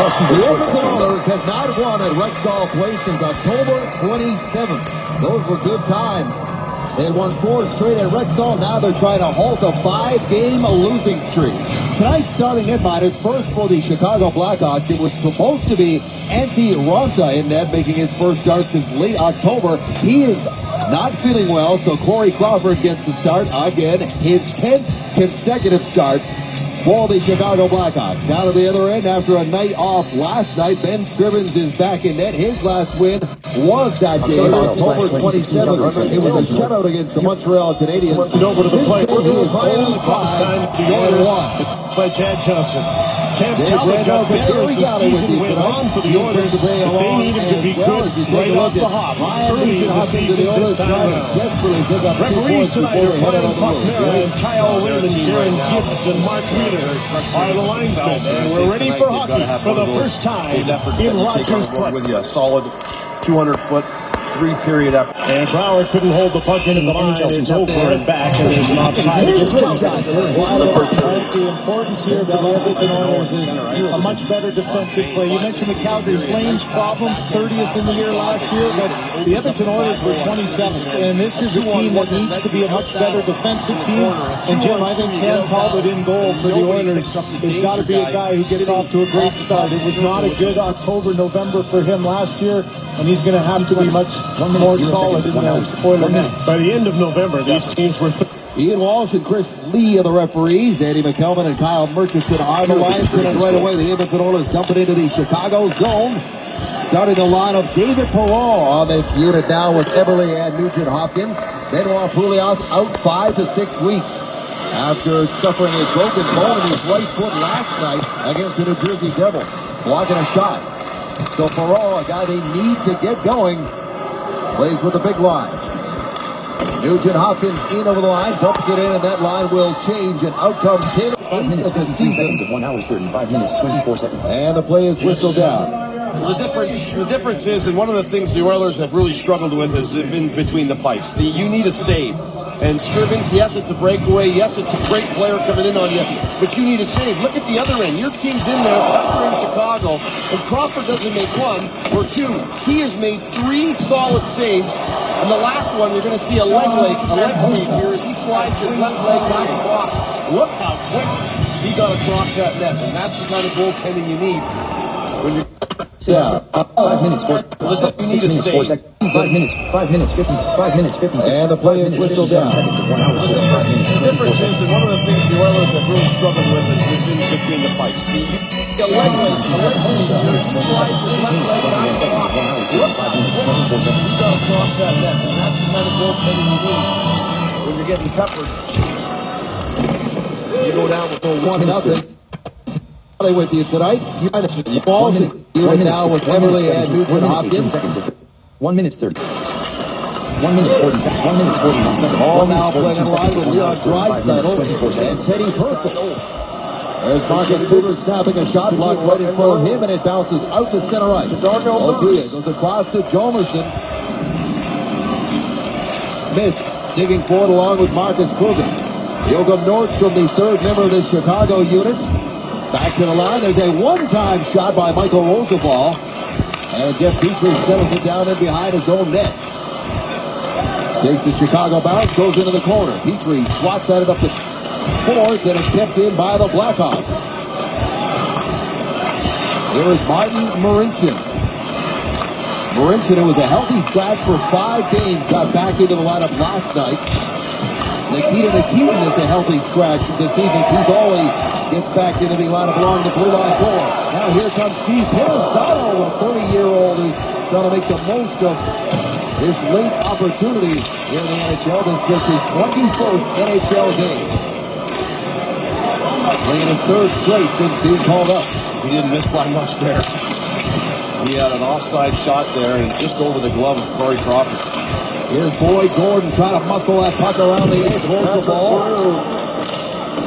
The Edmonton Oilers have not won at Rexall Place since October 27th. Those were good times. They had won 4 straight at Rexall. Now they're trying to halt a 5-game losing streak. Tonight's starting netminder is first for the Chicago Blackhawks. It was supposed to be Antti Raanta in net, making his first start since late October. He is not feeling well, so Corey Crawford gets the start again. His 10th consecutive start for the Chicago Blackhawks. Down to the other end after a night off last night, Ben Scrivens is back in net. His last win was that game, October 27th. It was a shutout against the Montreal Canadiens. Over to the play. We're going to play on the cross time. The Oilers by Chad Johnson. Cam Talbot got better as the season went on for the Oilers. But they need him to be good right off the hop early in the season this time around. Referees tonight are Brian Pochmera and Kyle Raymond, Darren Gibbs, and Mark Wheeler are the linesmen. And we're ready for hockey for the first time in Rogers Park. With you a solid 200-foot 3-period effort. And Brouwer couldn't hold the puck into the line. It's over and back, and there's an offside. The importance here for the Edmonton Oilers is a much better defensive play. You mentioned the Calgary Flames problems, 30th in the year last year, but the Edmonton Oilers were 27th. And this is a team that needs to be a much better defensive team. And Jim, I think Cam Talbot in goal for the Oilers has got to be a guy who gets off to a great start. It was not a good October, November for him last year, and he's going to have to be much more solid in the Oiler net. By the end of November, these teams were... Ian Walsh and Chris Lee are the referees. Andy McKelvin and Kyle Murchison are the linesmen. And right away, the Edmonton Oilers dump it into the Chicago zone. Starting the line of David Perron on this unit now with Eberle and Nugent Hopkins. Benoit Pouliot out 5 to 6 weeks after suffering a broken bone in his right foot last night against the New Jersey Devils. Blocking a shot. So Perron, a guy they need to get going, plays with the big line. Nugent Hopkins in over the line, bumps it in, and that line will change, and out comes Taylor. 5 minutes, 53 seconds of 1 hour, 35 minutes, 24 seconds. And the play is whistled down. Well, the difference is, and one of the things the Oilers have really struggled with has been between the pipes. You need a save. And Scrivens, yes, it's a breakaway. Yes, it's a great player coming in on you. But you need a save. Look at the other end. Your team's in there, you're in Chicago, and Crawford doesn't make 1 or 2. He has made 3 solid saves. And the last one, you're going to see a leg save here as he slides his left leg back across. Look how quick he got across that net. And that's the kind of goaltending you need when you're... 5 minutes, 4 seconds. 5 minutes, 56. And the play is whistled down. Seconds of 1 hour, 45 minutes. The difference is, and one of the things the Oilers have really struggled with has been between the pipes. The leg save, he slides his left leg back across. Look how quick he got across that net. And that's the kind of goaltending you need when you're getting peppered. You go down with 1-0. With you tonight. Balls unit now with Eberle and Nugent Hopkins. 1 minute 30. 1 minute 40 seconds. 1 minute 41 seconds. All now playing in line with Leon Draisaitl and Teddy Purcell. There's Marcus Kruger snapping a shot block right in front of him, and it bounces out to center right. O'Dea goes across to Jomerson. Smith digging forward along with Marcus Kruger. Joachim Nordstrom, the third member of the Chicago unit. Back to the line. There's a one-time shot by Michael Rosenthal. And Jeff Petrie settles it down in behind his own net. Takes the Chicago bounce, goes into the corner. Petrie swats at it up the boards, and it's kept in by the Blackhawks. Here is Martin Marincin. Marincin, who was a healthy scratch for 5 games, got back into the lineup last night. Nikita Nikitin is a healthy scratch this evening. Keith Ollie gets back into the lineup along the blue line core. Now here comes Steve Pizzano, a 30-year-old who's trying to make the most of this late opportunity here in the NHL. This is his 21st NHL game. Playing his 3rd straight since being called up. He didn't miss by much there. He had an offside shot there and just over the glove of Corey Crawford. Here's Boyd Gordon trying to muscle that puck around the edge, holds the ball.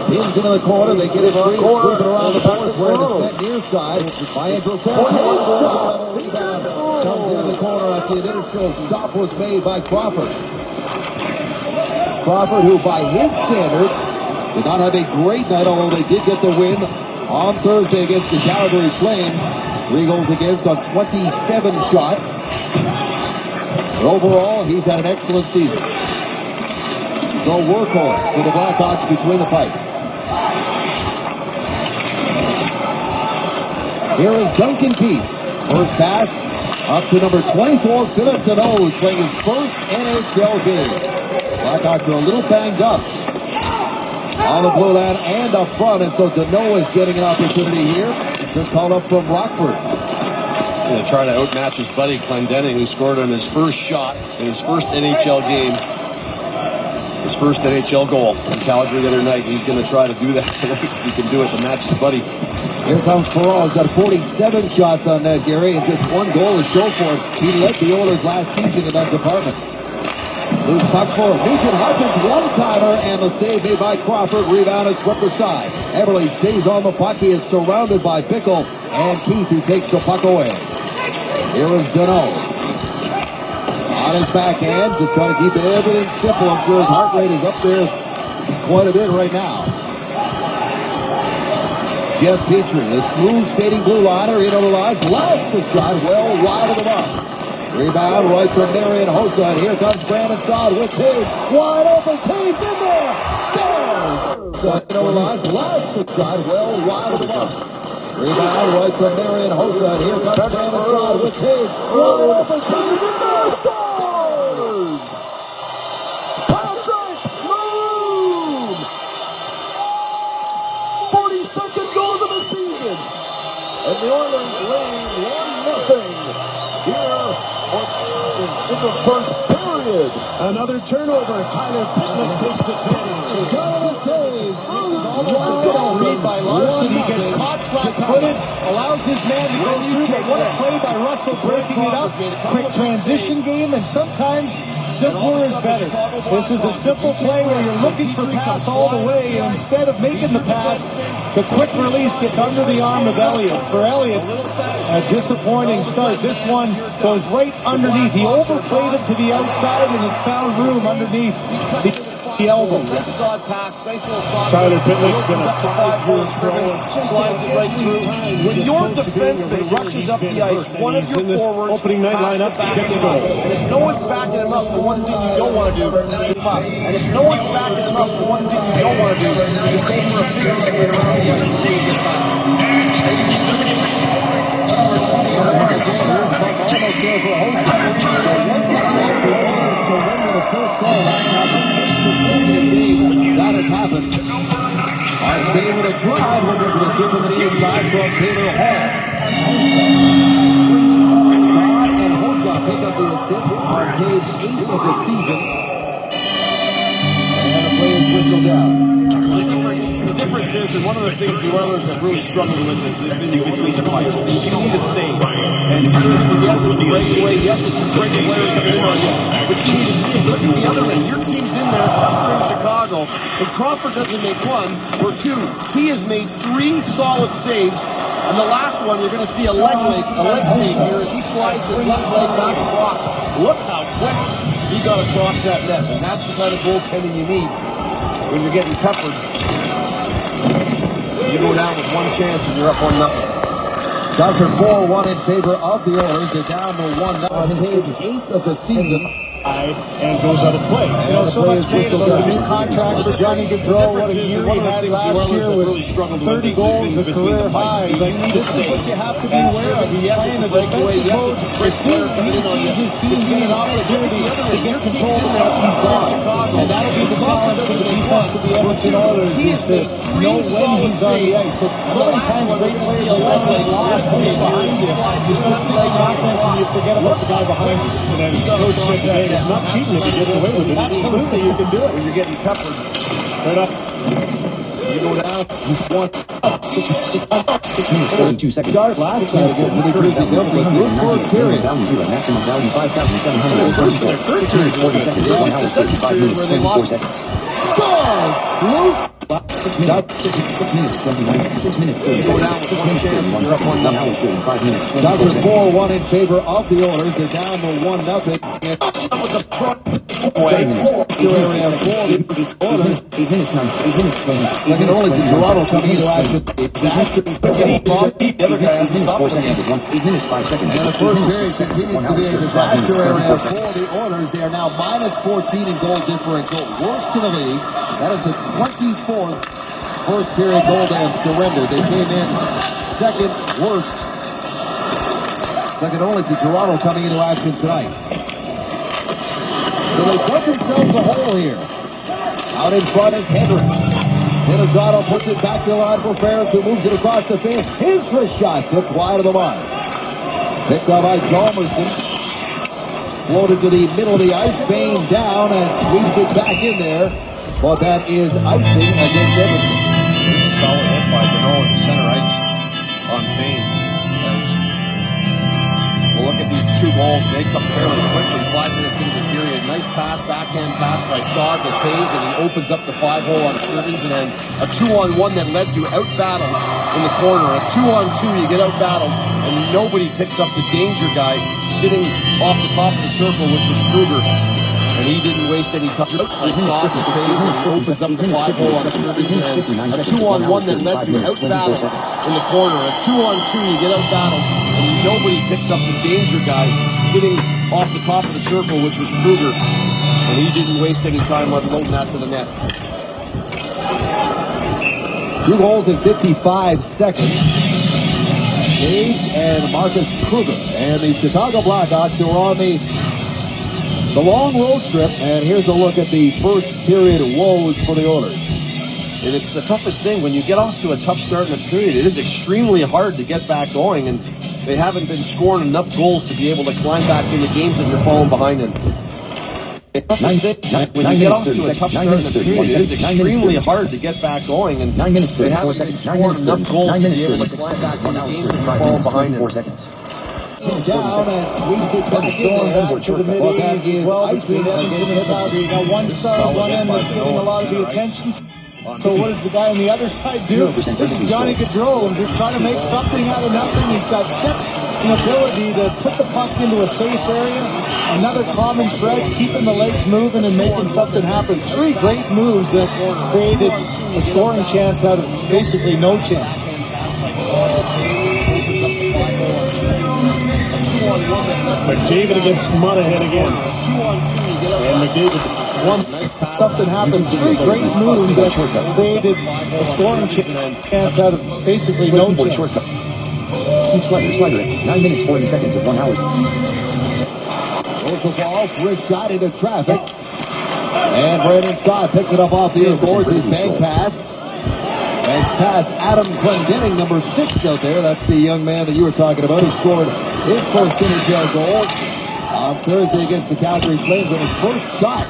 Pins into the corner, they get it free, sweeping around the boards, where it's met near side by Andrew Comes into the corner after the initial stop was made by Crawford. Crawford, who by his standards did not have a great night, although they did get the win on Thursday against the Calgary Flames. 3 goals against on 27 shots. But overall, he's had an excellent season. The workhorse for the Blackhawks between the pipes. Here is Duncan Keith. First pass up to number 24, Philip Deneau, who's playing his first NHL game. Blackhawks are a little banged up on the blue line and up front, and so Deneau is getting an opportunity here. Just called up from Rockford. Going to try to outmatch his buddy Clendening, who scored on his first shot in his first NHL game. His first NHL goal in Calgary the other night. He's going to try to do that tonight if he can do it to match his buddy. Here comes Perreault. He's got 47 shots on net, Gary, and just 1 goal to show for it. He led the Oilers last season in that department. Loose puck for Nugent Hopkins, one-timer, and the save made by Crawford. Rebound is swept aside. Everly stays on the puck. He is surrounded by Bickle and Keith, who takes the puck away. Here is Deneau. On his backhand, just trying to keep everything simple. I'm sure his heart rate is up there quite a bit right now. Jeff Petrie, the smooth skating blue liner, in on the line, blasts the shot well wide of the mark. Rebound right from Marian Hossa, and here comes Brandon Saad with Taves. Wide open, Taves in there! Scores! So in on the line, blasts the shot well wide of the mark. Rebound right from Marian Hossa, and here comes Brandon Saad with Taves. Wide open, Taves in there! Scores! Patrick Maroon! 42nd goal of the season. And the Oilers lead 1-0 here in the first period. Another turnover. Tyler Pitlick takes advantage. This is almost a good read by Larson. He gets caught flat-footed, allows his man to go through, but what a play by Russell breaking it up. Quick transition game, and sometimes simpler is better. This is a simple play where you're looking for pass all the way, and instead of making the pass, the quick release gets under the arm of Elliott. For Elliott, a disappointing start. This one goes right underneath. He overplayed it to the outside, and it found room underneath the elbow. Nice side pass, nice little side. Tyler Pitlick's been a 5-year slides it right through. When your defenseman rushes up the ice, one of your forwards opening night lineup gets a goal. And if no one's backing him up, the one thing you don't want to do is him up. And if no one's backing him up, the one thing you don't want to do is go for a figure skate around the other team and get back. Almost there for Hossa. So once again, the Oilers surrender the first goal. That has happened. Our favorite of drive looking for the tip of the inside from Taylor Hall. Saad and Hossa pick up the assist on Taves' 8th of the season. And the play is whistled down. The difference is, and one of the things the Oilers have really struggled with is they've been between the pipes. You need a save. And yes, it's a breakaway. Yes, it's a great player coming in on you. But you need a save. Look at the other end. Your team's in there in Chicago. And Crawford doesn't make 1 or 2. He has made 3 solid saves. And the last one, you're going to see a leg save here as he slides his left leg back across. Look how quick he got across that net. And that's the kind of goaltending you need when you're getting peppered. You go down with 1 chance and you're up 1-0. Shots are 4-1 in favor of the Oilers. They're down to 1-0. Taves' 8th of the season. And goes out of play. You know, so much made about the new contract for Johnny Gaudreau. What a year he had last year with 30 goals, a career high. But this is what you have to be aware of. He's playing a defensive mode. As soon as he sees his team get an opportunity to get control of the puck, he's gone. And that'll be the challenge for the defense of the Edmonton Oilers, is to know when he's on the ice. So many times great players are left lost behind you. You start playing offense and you forget about the guy behind you. And as Coach said today, it's not cheating if he gets away with it. Absolutely, you can do it. When you're getting peppered. Right up. You go down. He's won. 6 minutes, 42 seconds. Start last night against the New Jersey Devils. Good first period. Value to a maximum value 5,724. 6 minutes, 40 seconds. 1 hour, 5 minutes, 24 seconds. Scores! Loose. 6 minutes, 29 seconds. 6 minutes, 30 seconds. 6 minutes, 31 seconds. 1 hour, 35 minutes. Shots are 4-1 in favor of the Oilers. They're down to 1-0. 7 minutes. 8 minutes, 9, 8 minutes, 20 seconds. Second only to Toronto coming into action. The other guy has to stop 4 seconds at 8 minutes, 5 seconds. And the first period continues to be a disaster area for the Oilers. They are now minus 14 in goal differential. Worst in the league. That is the 24th first period goal they have surrendered. They came in second worst. Second only to Toronto coming into action tonight. So they dug themselves a hole here. Out in front is Hendricks. Minnesota puts it back to the line for Ferris, who moves it across the field. His first shot tipped wide of the line. Picked up by Chalmerson. Floated to the middle of the ice, Bain down and sweeps it back in there. But that is icing against Edmonton. Good solid hit by Deneau in center ice on Fane. We'll look at these two goals. They come fairly quickly, 5 minutes into the period. Nice pass, backhand pass by Saad to Taves, and he opens up the 5-hole on Sturgeon, and then a 2-on-1 that led to out-battle in the corner. A 2-on-2, you get out-battled, and nobody picks up the danger guy sitting off the top of the circle, which was Kruger. And he didn't waste any time. Saad to Taves, and he opens up the 5-hole on Sturgeon, and a 2-on-1 that led to out-battle in the corner. A 2-on-2, you get out-battled, and nobody picks up the danger guy sitting off the top of the circle, which was Kruger. And he didn't waste any time unloading that to the net. 2 goals in 55 seconds. Taves and Marcus Kruger. And the Chicago Blackhawks who are on the long road trip. And here's a look at the first period woes for the Oilers. And it's the toughest thing. When you get off to a tough start in a period, it is extremely hard to get back going. And they haven't been scoring enough goals to be able to climb back into games that you're falling behind in. When you get off to a tough start in a period, it is extremely hard to get back going. And 9 minutes, they 34 haven't been seconds. scoring enough goals to be able to 36 climb back seconds. 1 into hour, games that 35 you're falling minutes, behind 24 in. seconds. Down and sweeps it back in Going there. back to the mid-80s as well between Edmonton and Calgary. You got one star on one end that's getting a lot of the attention. So what does the guy on the other side do? This is Johnny Gaudreau, and they're trying to make something out of nothing. He's got such an ability to put the puck into a safe area. Another common thread, keeping the legs moving and making something happen. 3 great moves that created a scoring chance out of basically no chance. McDavid against Monahan again. And McDavid Something happened. 3 great moves that created a scoring chance out of basically no chance. See Slider, 9 minutes, 40 seconds of 1 hour. Goes the ball, wrist shot into traffic. And Brandon Saad picks it up off the boards. His bank pass. Banks past Adam Clendenning, number 6 out there. That's the young man that you were talking about. He scored his first NHL goal on Thursday against the Calgary Flames on his first shot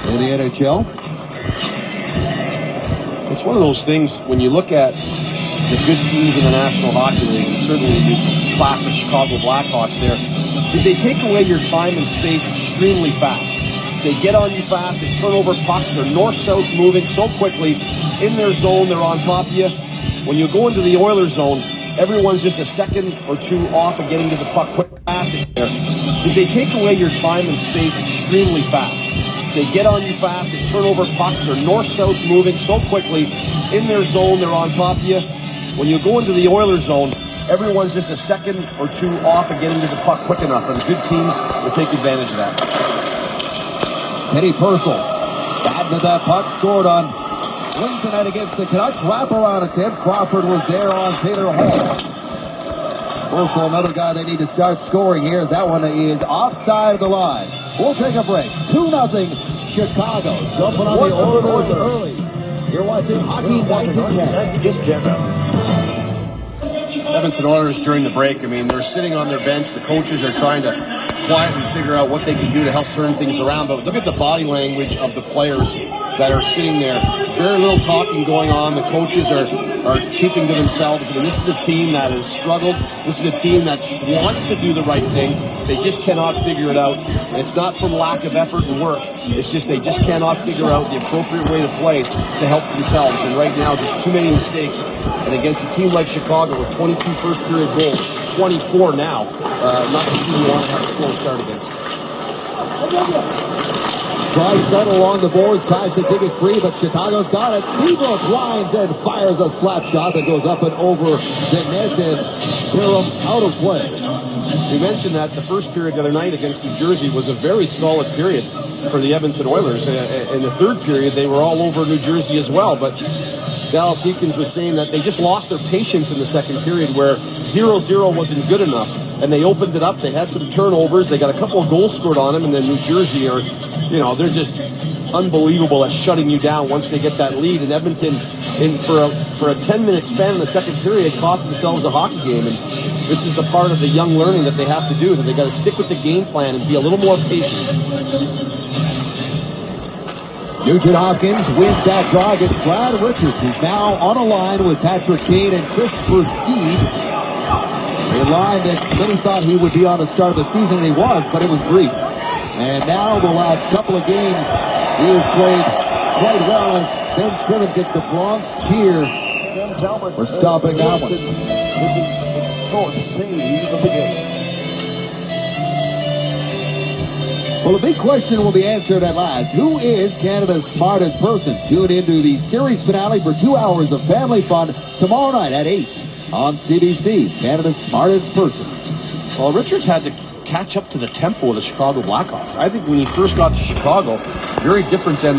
in the NHL. It's one of those things when you look at the good teams in the National Hockey League, and certainly you class the Chicago Blackhawks there, is they take away your time and space extremely fast. They get on you fast, they turn over pucks, they're north-south moving so quickly. In their zone, they're on top of you. When you go into the Oilers zone, everyone's just a second or two off of getting to the puck quick fast there. Because they take away your time and space extremely fast. They get on you fast, they turn over pucks, they're north-south moving so quickly. In their zone, they're on top of you. When you go into the Oilers zone, everyone's just a second or two off of getting to the puck quick enough, and good teams will take advantage of that. Teddy Purcell batting at that puck, scored on Wednesday night against the Canucks. Wraparound attempt. Crawford was there on Taylor Hall. Purcell, another guy they need to start scoring here. That one is offside of the line. We'll take a break. 2-0 Chicago. Jumping on the Oilers early. You're watching Hockey Night in Canada. Edmonton Oilers during the break, I mean, they're sitting on their bench. The coaches are trying to quietly figure out what they can do to help turn things around. But look at the body language of the players that are sitting there. Very little talking going on. The coaches are keeping to themselves. I mean, this is a team that has struggled. This is a team that wants to do the right thing. They just cannot figure it out. And it's not from lack of effort and work. It's just they just cannot figure out the appropriate way to play to help themselves. And right now, just too many mistakes. And against a team like Chicago with 22 first-period goals, 24 now, not the team you want to have a slow start against. Draisaitl along the boards, tries to dig it free, but Chicago's got it. Seabrook lines and fires a slap shot that goes up and over the net, and Byram out of play. We mentioned that the first period the other night against New Jersey was a very solid period for the Edmonton Oilers. In the third period, they were all over New Jersey as well, but Dallas Eakins was saying that they just lost their patience in the second period where 0-0 wasn't good enough, and they opened it up. They had some turnovers. They got a couple of goals scored on them, and then New Jersey are, they're just unbelievable at shutting you down once they get that lead. And Edmonton, for a 10-minute span in the second period, cost themselves a hockey game. And this is the part of the young learning that they have to do, that they got to stick with the game plan and be a little more patient. Nugent Hopkins wins that draw against Brad Richards. He's now on a line with Patrick Kane and Chris Versteed. A line that many thought he would be on the start of the season, and he was, but it was brief. And now the last couple of games, he has played quite well as Ben Scrimmins gets the Bronx cheer for stopping that one. It's called save of the game. Well, the big question will be answered at last. Who is Canada's smartest person? Tune into the series finale for 2 hours of family fun tomorrow night at 8 on CBC. Canada's smartest person. Well, Richards had to catch up to the tempo of the Chicago Blackhawks. I think when he first got to Chicago, very different than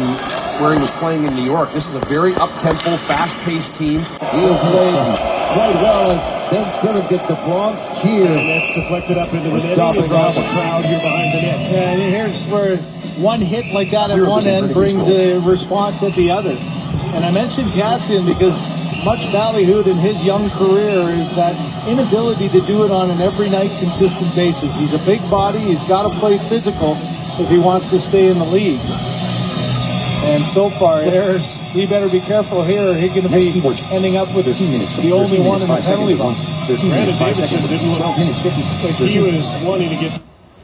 where he was playing in New York. This is a very up-tempo, fast-paced team. He has played quite well as Ben Scrimmins gets the Bronx cheer. And that's deflected up into the net. Stopping Draws a crowd here behind the net. And here's where one hit like that at one end brings a response at the other. And I mentioned Cassian because much ballyhooed in his young career is that inability to do it on an every night consistent basis. He's a big body. He's got to play physical if he wants to stay in the league. And so far, he better be careful here. He's going to be ending up with the only one in the penalty box. Brandon Davidson didn't look like he was wanting to get...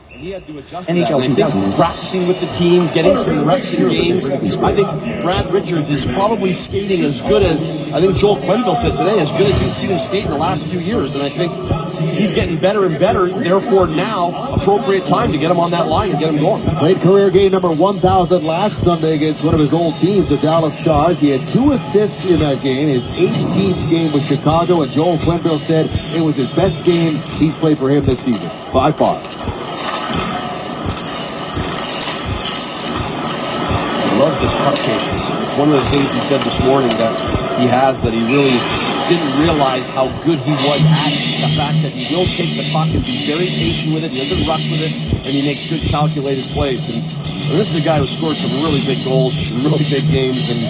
He had to adjust NHL 2000. Practicing with the team, getting some reps in games. I think Brad Richards is probably skating as good as, I think Joel Quenneville said today, as good as he's seen him skate in the last few years. And I think he's getting better and better. Therefore, now, appropriate time to get him on that line and get him going. Played career game number 1,000 last Sunday against one of his old teams, the Dallas Stars. He had 2 assists in that game, his 18th game with Chicago, and Joel Quenneville said it was his best game he's played for him this season, by far. Loves this puck patience. It's one of the things he said this morning that he has, that he really didn't realize how good he was at it. The fact that he will take the puck and be very patient with it. He doesn't rush with it, and he makes good calculated plays. And this is a guy who scored some really big goals, some really big games, and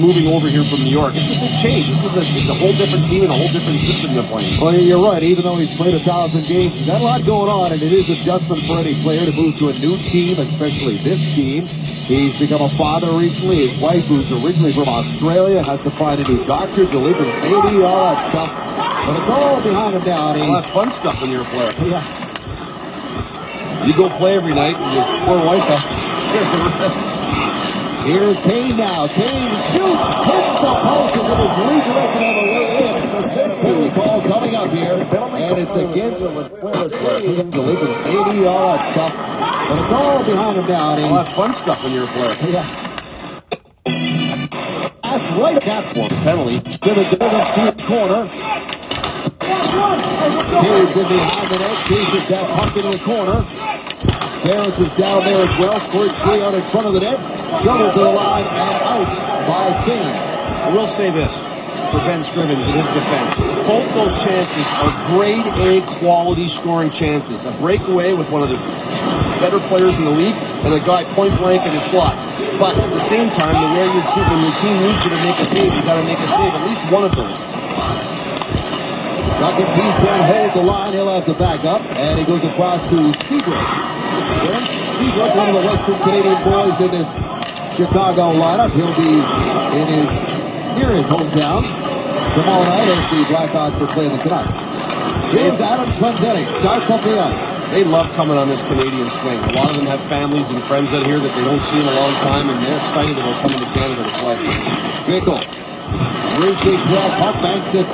moving over here from New York, it's a big change. It's a whole different team and a whole different system they're playing. Well, you're right. Even though he's played 1,000 games, he's got a lot going on, and it is adjustment for any player to move to a new team, especially this team. He's become a father recently. His wife, who's originally from Australia, has to find a new doctor, deliver the baby, all that stuff. But it's all behind him now. All that fun stuff when you're a player. Yeah. You go play every night, and your poor wife has to take care of the rest. Here's Kane now. Kane shoots, hits the post as it was redirected on the way in. And a penalty call coming up here, and it's against delivering baby, all that stuff. But it's all behind him now. All that fun stuff when you're a player. Yeah. That's right. That's one penalty. Gibbons see it corner. Here's in behind the net. Chases that puck into the corner. Ferris is down there as well. Squirts free out in front of the net. Shoveled to the line and out by Kane. I will say this for Ben Scrimmins in his defense. Both those chances are grade A quality scoring chances. A breakaway with one of the better players in the league and a guy point blank in his slot. But at the same time, when your team needs you to make a save, you got to make a save, at least one of those. Duncan B can't hold the line. He'll have to back up. And he goes across to Seabrook. Seabrook, one of the Western Canadian boys in this Chicago lineup. He'll be near his hometown tomorrow night as the Blackhawks are playing the Canucks. Here's Adam Clendenning, starts up the ice. They love coming on this Canadian swing. A lot of them have families and friends out here that they don't see in a long time, and they're excited about coming to Canada to play. Bickle. Reaching well, puck banks it.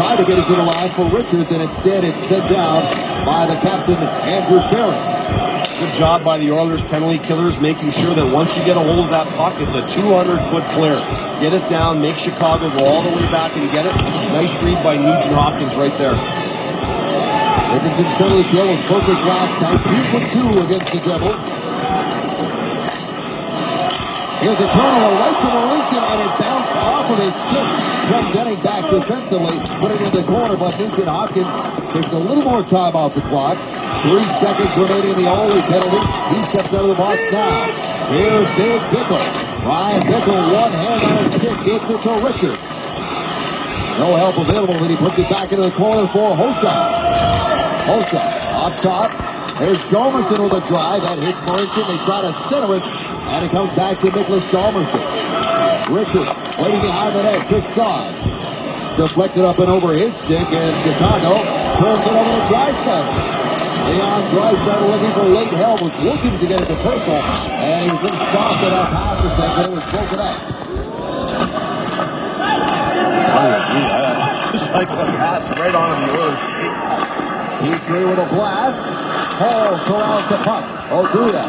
Tried to get it to the line for Richards, and instead it's sent down by the captain, Andrew Ferris. Good job by the Oilers penalty killers, making sure that once you get a hold of that puck, it's a 200-foot clear. Get it down, make Chicago go all the way back and get it. Nice read by Nugent Hopkins right there. Edmonton's penalty kill was perfect last night, 2 for 2 against the Devils. Here's a turnover right to Mauricio, and it bounced off of his stick. Clendenning back defensively, put it in the corner, but Nugent Hopkins takes a little more time off the clock. 3 seconds remaining in the only penalty. He steps out of the box now. Here's Big Bickle. Ryan Bickle, one hand on his stick, gets it to Richards. No help available, but he puts it back into the corner for Hossa. Hossa up top. There's Jalmerson with a drive. That hits Mauricio. They try to center it, and it comes back to Nicholas Jalmerson. Richards waiting behind the net, just side. Deflected up and over his stick, and Chicago turns it over to Draisaitl. Leon Draisaitl looking for late help, was looking to get it to Purcell, and he was just soft at that pass attempt, but it was broken up. Just like the pass right on him, the Oilers. Petrie with a blast. Hall corrals the puck. Oduya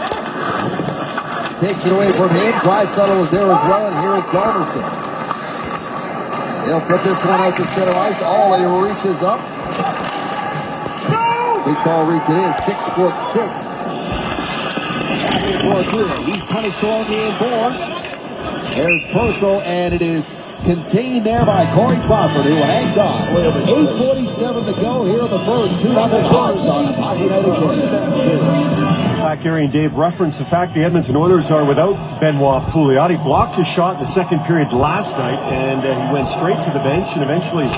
takes it away from him. Draisaitl was there as well, and here is Jalmerson. He'll put this one out to center ice. Ollie reaches up. Big tall reach it is, 6'6". He's punished on the inboards. There's Purcell, and it is contained there by Corey Crawford, who hangs on. 8:47 to go here in the first. 2-0 Hawks on Hockey Night again. Back Gary and Dave referenced the fact the Edmonton Oilers are without Benoit Pouliot. He blocked his shot in the second period last night, and he went straight to the bench and eventually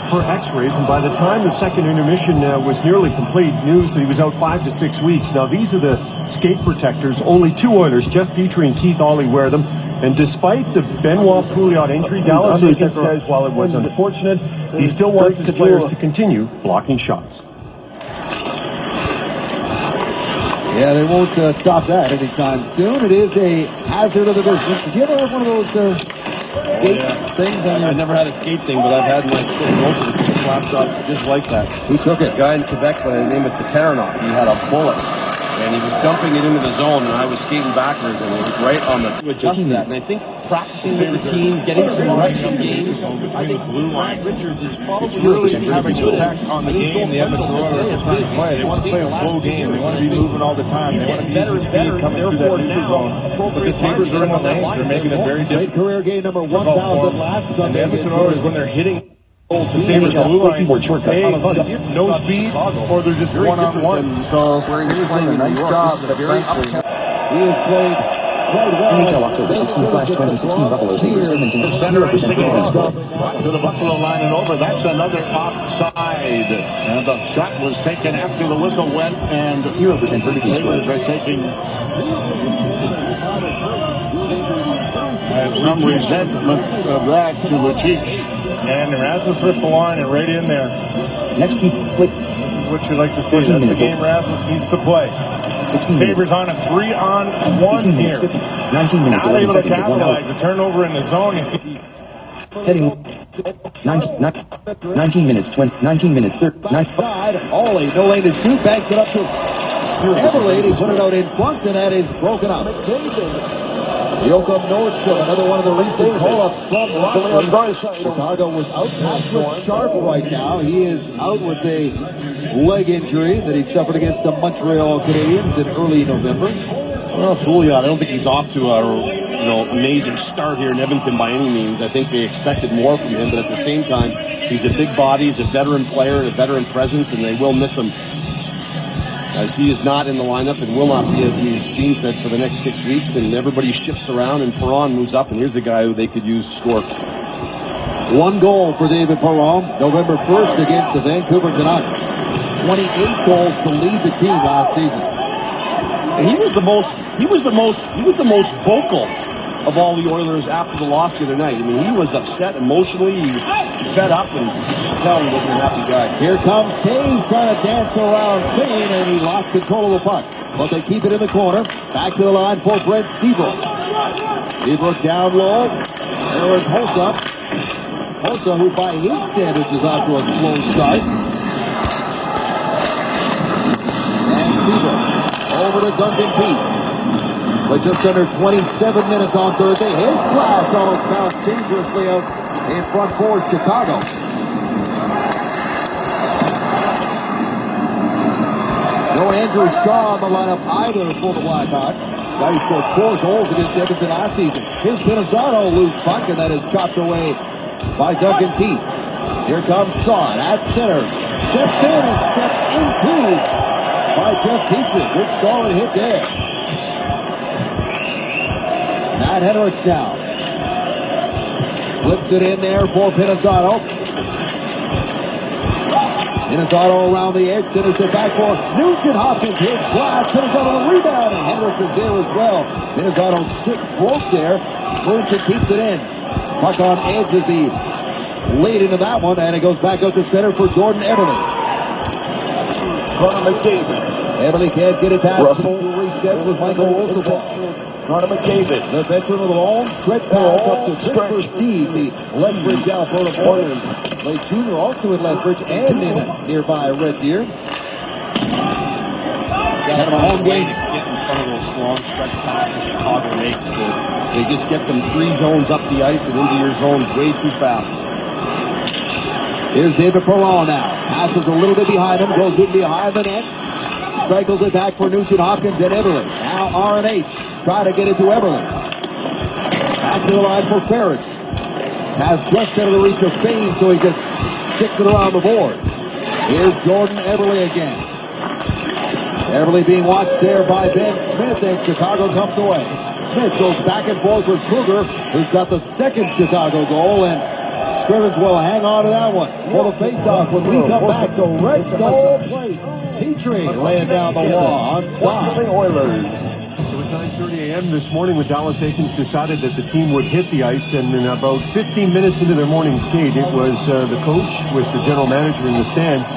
for x-rays. And by the time the second intermission was nearly complete, news that he was out 5 to 6 weeks. Now these are the skate protectors. Only 2 Oilers, Jeff Petrie and Keith Ollie, wear them. And despite the Benoit Pouliot injury, Dallas Eakins says while it was unfortunate, he still wants his players to continue blocking shots. Yeah, they won't stop that anytime soon. It is a hazard of the business. Did you ever have one of those skate things? I never had a skate thing, but I've had my foot broken. A slap shot just like that. He took it. A guy in Quebec by the name of Tataranoff. He had a bullet, and he was dumping it into the zone, and I was skating backwards, and it was right on the to adjust to that. And I think practicing with the team, getting some reps in games, I think blue line Richards is probably really having an impact on the game. The Edmonton Oilers are trying to play. They want to play a flow game. They want to be moving all the time. They want to be easy speed coming through that neutral zone. But the Sabres are in the lanes. They're making it very difficult. Great career game number 1,000 last Sunday. And the Edmonton Oilers, when they're hitting the Sabres blue line, no speed, or they're just one-on-one. So where he's playing a nice job defensively. He has played quite well. NHL October 16/2016 Buffalo Sabres Edmonton. Center ice again. To the Buffalo line and over. That's another offside. And the shot was taken after the whistle went. And 0% vertical Sabres are taking some resentment of that to Lucic. And Rasmus hits the line and right in there. Next keep flicked. This is what you like to see. That's the game Rasmus needs to play. 16 Sabres on a 3-on-1 here. 19 minutes, Not 11 able to seconds of 1 out. capitalize. The turnover in the zone. You see. Heading 19 minutes, 19 minutes, 9. Side, Ollie, no lane to shoot, backs it up to Everly. He put it out in front, and that is broken up. Joachim Nordstrom, another one of the recent call-ups from Rockford. Chicago was out Patrick Sharp right now. He is out with a leg injury that he suffered against the Montreal Canadiens in early November. Well, Pouliot, I don't think he's off to a amazing start here in Edmonton by any means. I think they expected more from him, but at the same time, he's a big body, he's a veteran player, and a veteran presence, and they will miss him. As he is not in the lineup and will not be, as Gene said, for the next 6 weeks, and everybody shifts around, and Perron moves up, and here's a guy who they could use to score. 1 goal for David Perron, November 1st against the Vancouver Canucks. 28 goals to lead the team last season. And he was the most vocal of all the Oilers after the loss the other night. I mean, he was upset emotionally. He was fed up, and you could just tell he wasn't a happy guy. Here comes Taves trying to dance around Fane, and he lost control of the puck. But they keep it in the corner. Back to the line for Brent Seabrook. Seabrook down low. There is Hossa. Hossa, who by his standards is off to a slow start. And Seabrook over to Duncan Keith. But just under 27 minutes on Thursday, his blast almost bounced dangerously out in front for Chicago. No Andrew Shaw on the lineup either for the Blackhawks. Guy scored 4 goals against Edmonton last season. Here's Pinizzano, loose puck, and that is chopped away by Duncan Keith. Here comes Son at center. Steps in and steps into by Jeff Petrie. Good solid hit there. Matt Henricks now. Flips it in there for Pinizzano. Pinizzano around the edge, centers it back for Nugent Hopkins. His blast, Pinizzano the rebound, and Henricks is there as well. Pinizzano's stick broke there. Nugent keeps it in. Puck on edge as he laid into that one, and it goes back out to center for Jordan Eberle. Connor McDavid. Eberle can't get it past. Russell. Resets with Michael Olsen. Connor McDavid. The veteran with a long stretch pass up to Christopher Steve, the Lethbridge Alberta Oilers. Lake Jr. also in Lethbridge and in nearby Red Deer. Kind of a home game. Get in front of those long stretch passes Chicago makes. They just get them 3 zones up the ice and into your zone way too fast. Here's David Perron now. Passes a little bit behind him, goes in behind the net. Cycles it back for Nugent Hopkins and Eberle. Now R&H try to get it to Eberle. Back to the line for Ferris. Pass just out of the reach of Fane, so he just sticks it around the boards. Here's Jordan Eberle again. Eberle being watched there by Ben Smith, and Chicago comes away. Smith goes back and forth with Kruger, who's got the second Chicago goal, and Scrivens will hang on to that one for the face-off when we come back to Rexall Place. Petrie laying down the wall on side. The Oilers. It was 9:30 a.m. this morning when Dallas Eakins decided that the team would hit the ice, and in about 15 minutes into their morning skate, it was the coach with the general manager in the stands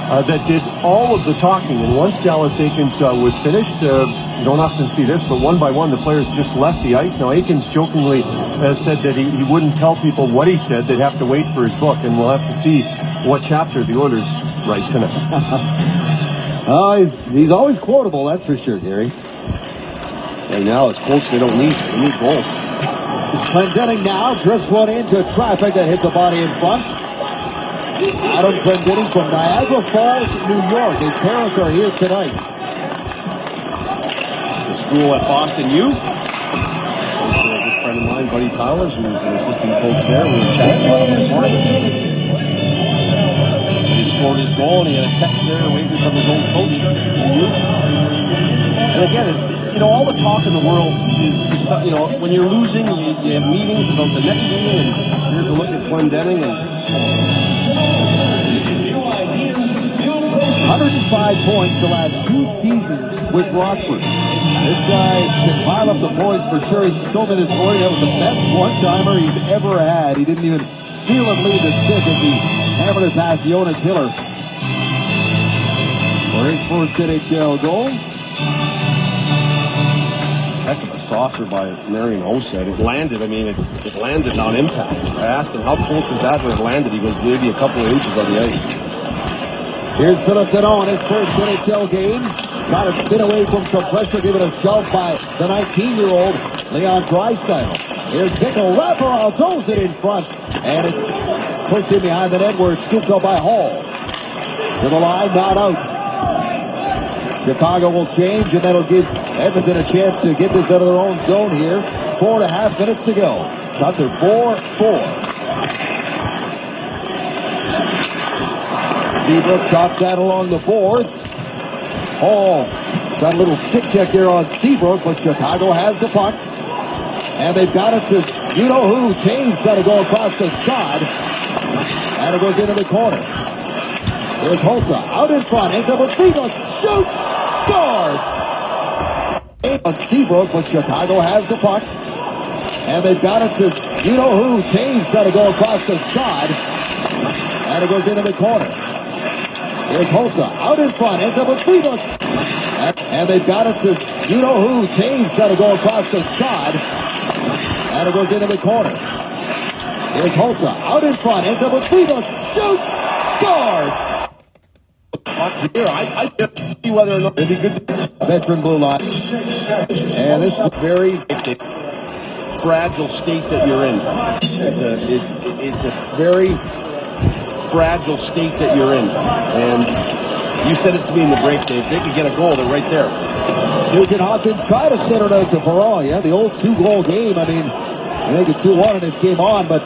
that did all of the talking. And once Dallas Eakins was finished, you don't often see this, but one by one the players just left the ice. Now Eakins jokingly said that he wouldn't tell people what he said. They'd have to wait for his book, and we'll have to see what chapter the Oilers write tonight. He's always quotable, that's for sure, Gary. And now as coach, they don't need goals. Clendening now drifts one into traffic that hits a body in front. Adam Clendening from Niagara Falls, New York. His parents are here tonight. The school at Boston U. A good friend of mine, Buddy Towers, who's an assistant coach there. We were chatting about him this morning. He scored his goal, and he had a text there waiting from his old coach. And again, it's, all the talk in the world is when you're losing, you have meetings about the next meeting, and here's a look at Clendening. And 105 points the last 2 seasons with Rockford. This guy can pile up the points for sure. He's told me this morning that was the best one-timer he's ever had. He didn't even feel him leave the stick as he hammered it past Jonas Hiller for his first NHL goal. Heck of a saucer by Marian Hossa. It landed, it landed on impact. I asked him, how close was that when it landed? He goes, maybe a couple of inches on the ice. Here's Philip Deneau in his first NHL game. Trying to spin away from some pressure, given a shove by the 19-year-old Leon Draisaitl. Here's Bickle, wraparound, throws it in front, and it's pushed in behind the net where it's scooped up by Hall. To the line, not out. Chicago will change, and that'll give Edmonton a chance to get this out of their own zone here. 4.5 minutes to go. Shots are 4-4. Seabrook chops that along the boards. Hall got a little stick check there on Seabrook, but Chicago has the puck. And they've got it to you-know-who. Taves trying to go across the side. And it goes into the corner. There's Hossa out in front. Ends up with Seabrook. Shoots! Scores! On Seabrook, but Chicago has the puck. And they've got it to you-know-who. Taves trying to go across the side. And it goes into the corner. Here's Hossa out in front. Ends up with Seabrook. And they've got it to you-know-who. Taves trying to go across the side. And it goes into the corner. Here's Hossa out in front. Ends up with Seabrook. Shoots. Scores. Here, I can't see whether or not it'd be good. Veteran blue line. And this is a very fragile state that you're in. It's a very fragile state that you're in. And you said it to me in the break, Dave. They could get a goal. They're right there. Nugent Hopkins tried to center it out to Perron. Yeah, the old 2-goal game. I mean, you make it 2-1 in this game on, but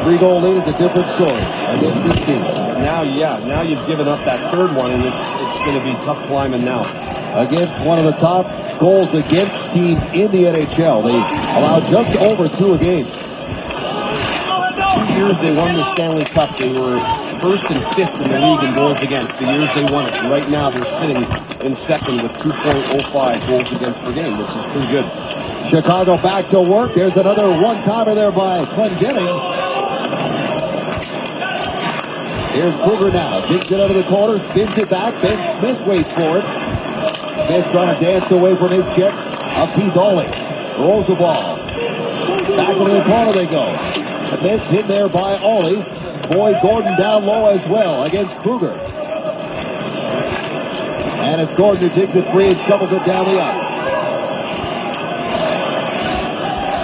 3-goal lead is a different story against this team. Now you've given up that third one, and it's going to be tough climbing now. Against one of the top goals against teams in the NHL. They allowed just over 2 a game. 2 years they won the Stanley Cup. They were first and fifth in the league in goals against. The years they won it. Right now they're sitting in second with 2.05 goals against per game, which is pretty good. Chicago back to work. There's another one-timer there by Clendening. Here's Kruger now. Digs it out of the corner, spins it back. Ben Smith waits for it. Smith trying to dance away from his check. Up Keith Ollie. Rolls the ball. Back into the corner they go. Smith hit there by Ollie. Boyd Gordon down low as well against Kruger. And it's Gordon who takes it free and shovels it down the ice.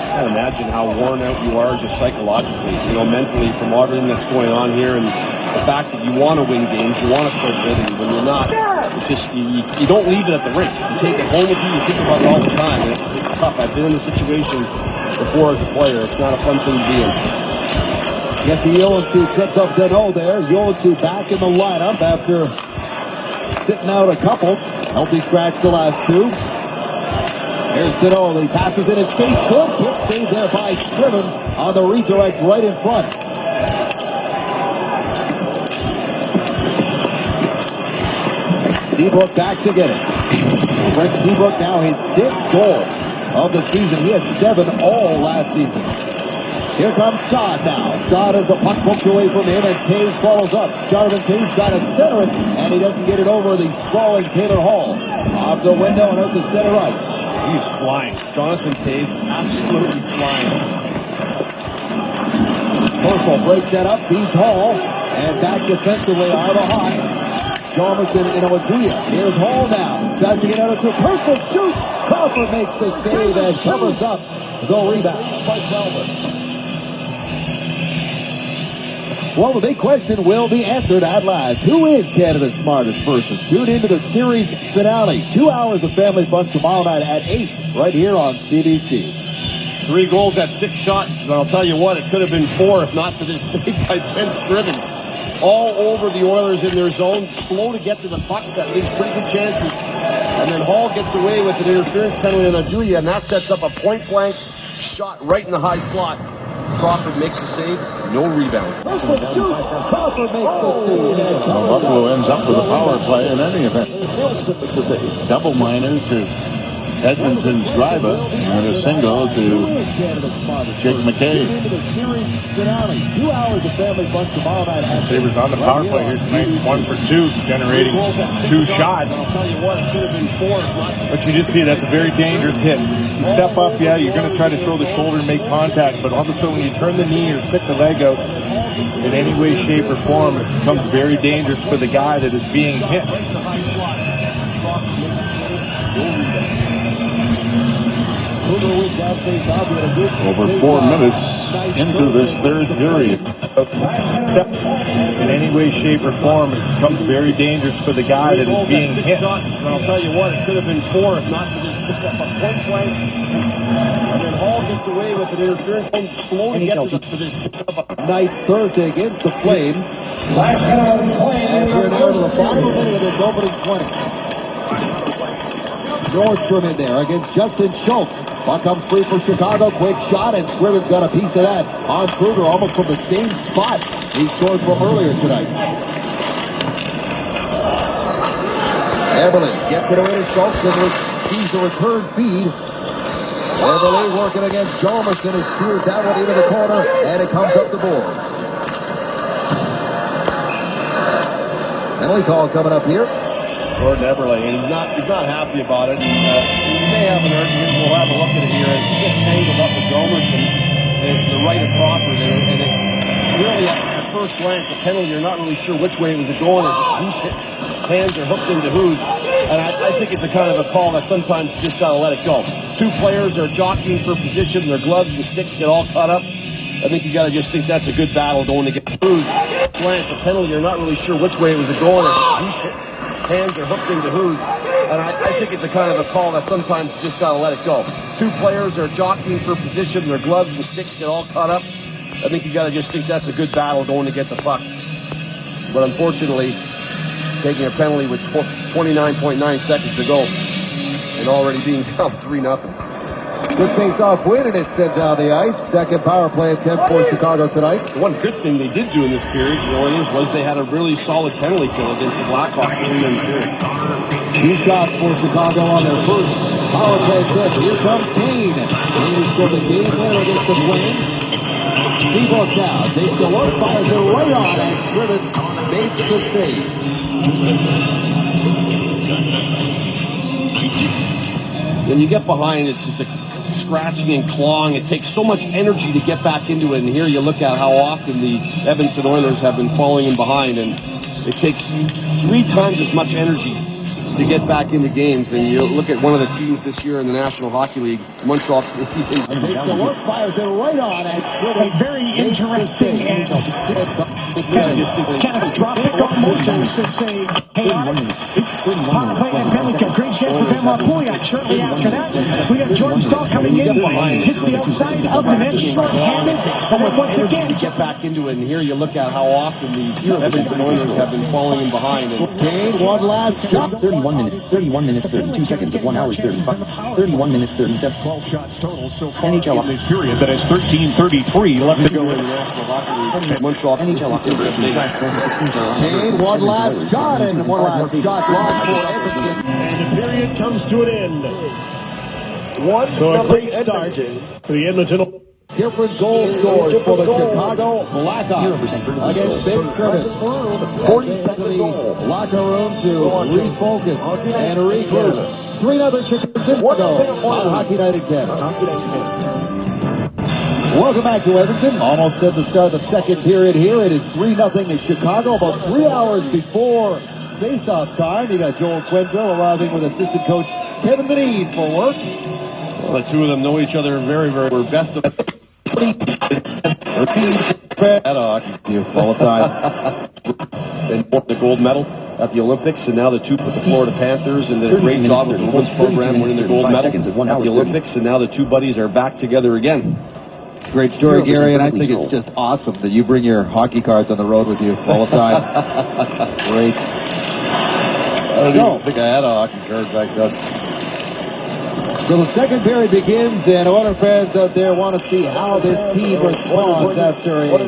I can't imagine how worn out you are just psychologically, mentally from everything that's going on here, and the fact that you want to win games, you want to play good, and when you're not, it's just you don't leave it at the rink. You take it home with you. You think about it all the time. And it's tough. I've been in this situation before as a player. It's not a fun thing to be in. Jesse Joensuu trips up Danault there. Joensuu back in the lineup after sitting out a couple. Healthy scratch the last 2. Here's Danault. He passes it and skates good. Kick saved there by Scrivens on the redirect right in front. Seabrook back to get it. Brent Seabrook now his 6th goal of the season. He had 7 all last season. Here comes Saad now. Saad has a puck poked away from him, and Taves follows up. Jonathan Taves trying to center it, and he doesn't get it over the sprawling Taylor Hall. Off the window and out to center ice. He's flying. Jonathan Taves is absolutely flying. Purcell breaks that up, feeds Hall, and back defensively are the Hawks. Jorgensen in Oduya. Here's Hall now. Tries to get out of two. Purcell shoots. Crawford makes the save and covers up the rebound. By Talbot. Well, the big question will be answered at last. Who is Canada's smartest person? Tune into the series finale. 2 hours of family fun tomorrow night at 8, right here on CBC. 3 goals at 6 shots. And I'll tell you what, it could have been 4 if not for this save by Ben Scrivens. All over the Oilers in their zone. Slow to get to the puck. That leaves pretty good chances. And then Hall gets away with an interference penalty on Oduya, and that sets up a point-blank shot right in the high slot. Crawford makes the save. No rebound. Purcell shoots. Crawford makes the save. Buffalo ends up with a power play in any event. Felix makes the save. Double minor to Edmonton's driver and a single to Jake McKay. Into the series finale. 2 hours of family fun tomorrow night at Sabres on the power play here tonight. 1 for 2, generating 2 shots. I'll tell you what, it could have been 4 if not. But you just see that's a very dangerous hit. You step up, yeah, you're going to try to throw the shoulder and make contact, but all of a sudden when you turn the knee or stick the leg out in any way, shape, or form, it becomes very dangerous for the guy that is being hit. Over 4 minutes into this third period. Step in any way, shape, or form, it becomes very dangerous for the guy that is being hit. And I'll tell you what, it could have been 4 if not for this six up a point blank. And then Hall gets away with an interference. Slow to get to this 6 up. Night's Thursday against the Flames. And we're now to the bottom of this opening 20. Nordstrom in there against Justin Schultz. Puck comes free for Chicago. Quick shot, and Scrivens got a piece of that on Kruger, almost from the same spot he scored from earlier tonight. Eberle gets it away to Schultz and receives a return feed. Everly working against Jalmerson, who steers that one into the corner, and it comes up the boards. Penalty call coming up here. Jordan Everly, and he's not happy about it. And, he may have an argument. We'll have a look at it here as he gets tangled up with Jalmerson and to the right of Crawford, and it really at first glance, the penalty, you're not really sure which way it was going, and whose hands are hooked into whose. And I think it's a kind of a call that sometimes you just got to let it go. Two players are jockeying for position. Their gloves and sticks get all caught up. I think you got to just think that's a good battle going to get whose. Glance, the penalty, you're not really sure which way it was going, and whose hands are hooked into whose. And I think it's a kind of a call that sometimes you just got to let it go. Two players are jockeying for position. Their gloves and sticks get all caught up. I think you got to just think that's a good battle going to get the puck. But unfortunately, taking a penalty with 29.9 seconds to go and already being down 3-0. Good face-off win, and it's sent down the ice. Second power play attempt for Chicago tonight. One good thing they did do in this period, the Oilers, was they had a really solid penalty kill against the Blackhawks in the period. 2 shots for Chicago on their first power play attempt. Here comes Kane. Kane scored the game winner against the Flames. Seabrook now takes the look, fires it right on, and Scrivens makes the save. When you get behind, it's just a scratching and clawing. It takes so much energy to get back into it. And here you look at how often the Edmonton Oilers have been falling in behind. And it takes 3 times as much energy to get back into games. And you look at one of the teams this year in the National Hockey League, Montreal. Takes the look, fires it right on, and Scrivens. A very interesting and catastrophic almost, I should say. Power play and penalty kill. Great chance for Benoit Pouliot. Shortly after that, we have Jordan Stahl coming in. Hits the outside of the net, short-handed. And then once again, get back into it. And here you look at how often the Edmonton Oilers have been falling in behind. And Kane, one last shot. 31 minutes, 32 seconds at 1 hour 35. 31 minutes, 37. 12 shots total so far NHL in this period. That is 13:33 left to go in the National Hockey League. Montreal. NHL October 2016. Kane, one last shot, and one last shot blocked for Edmonton. And the period comes to an end. So a great start for the Edmonton. Different goal scores for the Chicago Blackhawks against Ben Scrivens. 40 seconds in the locker room to refocus and regroup. 3-0 Chicago on Hockey Night in Canada. Welcome back to Edmonton. Almost set to start the second period here. It is 3-0 in Chicago. About 3 hours before face-off time. You got Joel Quenneville arriving with assistant coach Kevin Dineen for work. Well, the two of them know each other very, very well. Best of you all the time. And the gold medal at the Olympics, and now the two with the Florida Panthers, and did a great job with the women's program winning the gold medal at the Olympics, and now the two buddies are back together again. Great story, Gary, and I think it's just awesome that you bring your hockey cards on the road with you all the time. Great. I don't think I had a hockey card back then. So the second period begins, and Oiler fans out there want to see how this team responds after a